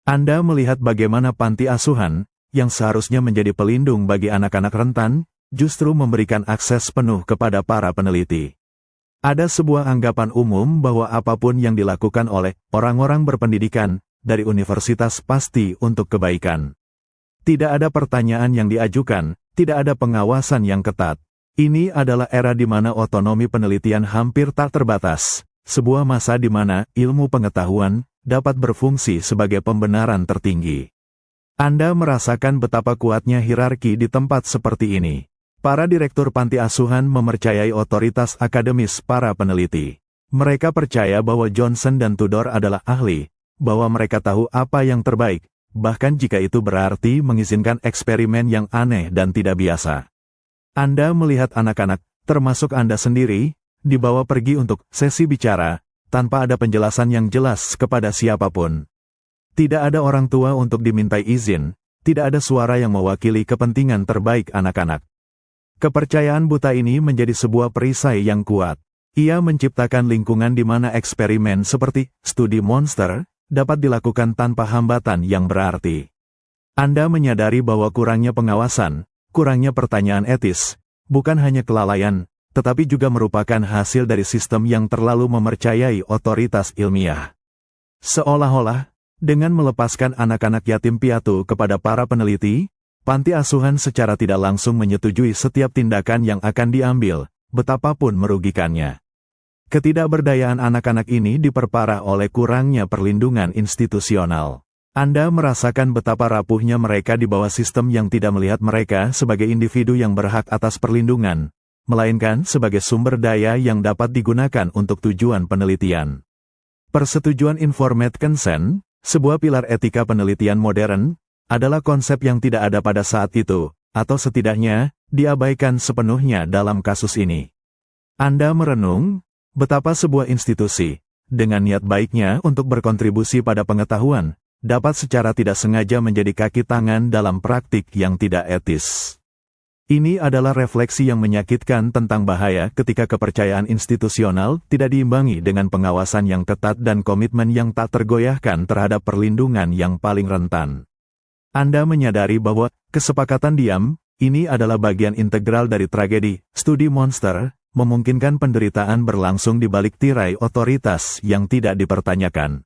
Anda melihat bagaimana panti asuhan, yang seharusnya menjadi pelindung bagi anak-anak rentan, justru memberikan akses penuh kepada para peneliti. Ada sebuah anggapan umum bahwa apapun yang dilakukan oleh orang-orang berpendidikan, dari universitas pasti untuk kebaikan. Tidak ada pertanyaan yang diajukan, tidak ada pengawasan yang ketat. Ini adalah era di mana otonomi penelitian hampir tak terbatas, sebuah masa di mana ilmu pengetahuan dapat berfungsi sebagai pembenaran tertinggi. Anda merasakan betapa kuatnya hierarki di tempat seperti ini. Para direktur panti asuhan mempercayai otoritas akademis para peneliti. Mereka percaya bahwa Johnson dan Tudor adalah ahli, bahwa mereka tahu apa yang terbaik, bahkan jika itu berarti mengizinkan eksperimen yang aneh dan tidak biasa. Anda melihat anak-anak, termasuk Anda sendiri, dibawa pergi untuk sesi bicara, tanpa ada penjelasan yang jelas kepada siapapun. Tidak ada orang tua untuk dimintai izin, tidak ada suara yang mewakili kepentingan terbaik anak-anak. Kepercayaan buta ini menjadi sebuah perisai yang kuat. Ia menciptakan lingkungan di mana eksperimen seperti studi monster dapat dilakukan tanpa hambatan yang berarti. Anda menyadari bahwa kurangnya pengawasan, kurangnya pertanyaan etis, bukan hanya kelalaian, tetapi juga merupakan hasil dari sistem yang terlalu mempercayai otoritas ilmiah. Seolah-olah, dengan melepaskan anak-anak yatim piatu kepada para peneliti, panti asuhan secara tidak langsung menyetujui setiap tindakan yang akan diambil, betapapun merugikannya. Ketidakberdayaan anak-anak ini diperparah oleh kurangnya perlindungan institusional. Anda merasakan betapa rapuhnya mereka di bawah sistem yang tidak melihat mereka sebagai individu yang berhak atas perlindungan, melainkan sebagai sumber daya yang dapat digunakan untuk tujuan penelitian. Persetujuan informed consent, sebuah pilar etika penelitian modern, adalah konsep yang tidak ada pada saat itu, atau setidaknya, diabaikan sepenuhnya dalam kasus ini. Anda merenung, betapa sebuah institusi, dengan niat baiknya untuk berkontribusi pada pengetahuan, dapat secara tidak sengaja menjadi kaki tangan dalam praktik yang tidak etis. Ini adalah refleksi yang menyakitkan tentang bahaya ketika kepercayaan institusional tidak diimbangi dengan pengawasan yang ketat dan komitmen yang tak tergoyahkan terhadap perlindungan yang paling rentan. Anda menyadari bahwa kesepakatan diam, ini adalah bagian integral dari tragedi studi monster, memungkinkan penderitaan berlangsung di balik tirai otoritas yang tidak dipertanyakan.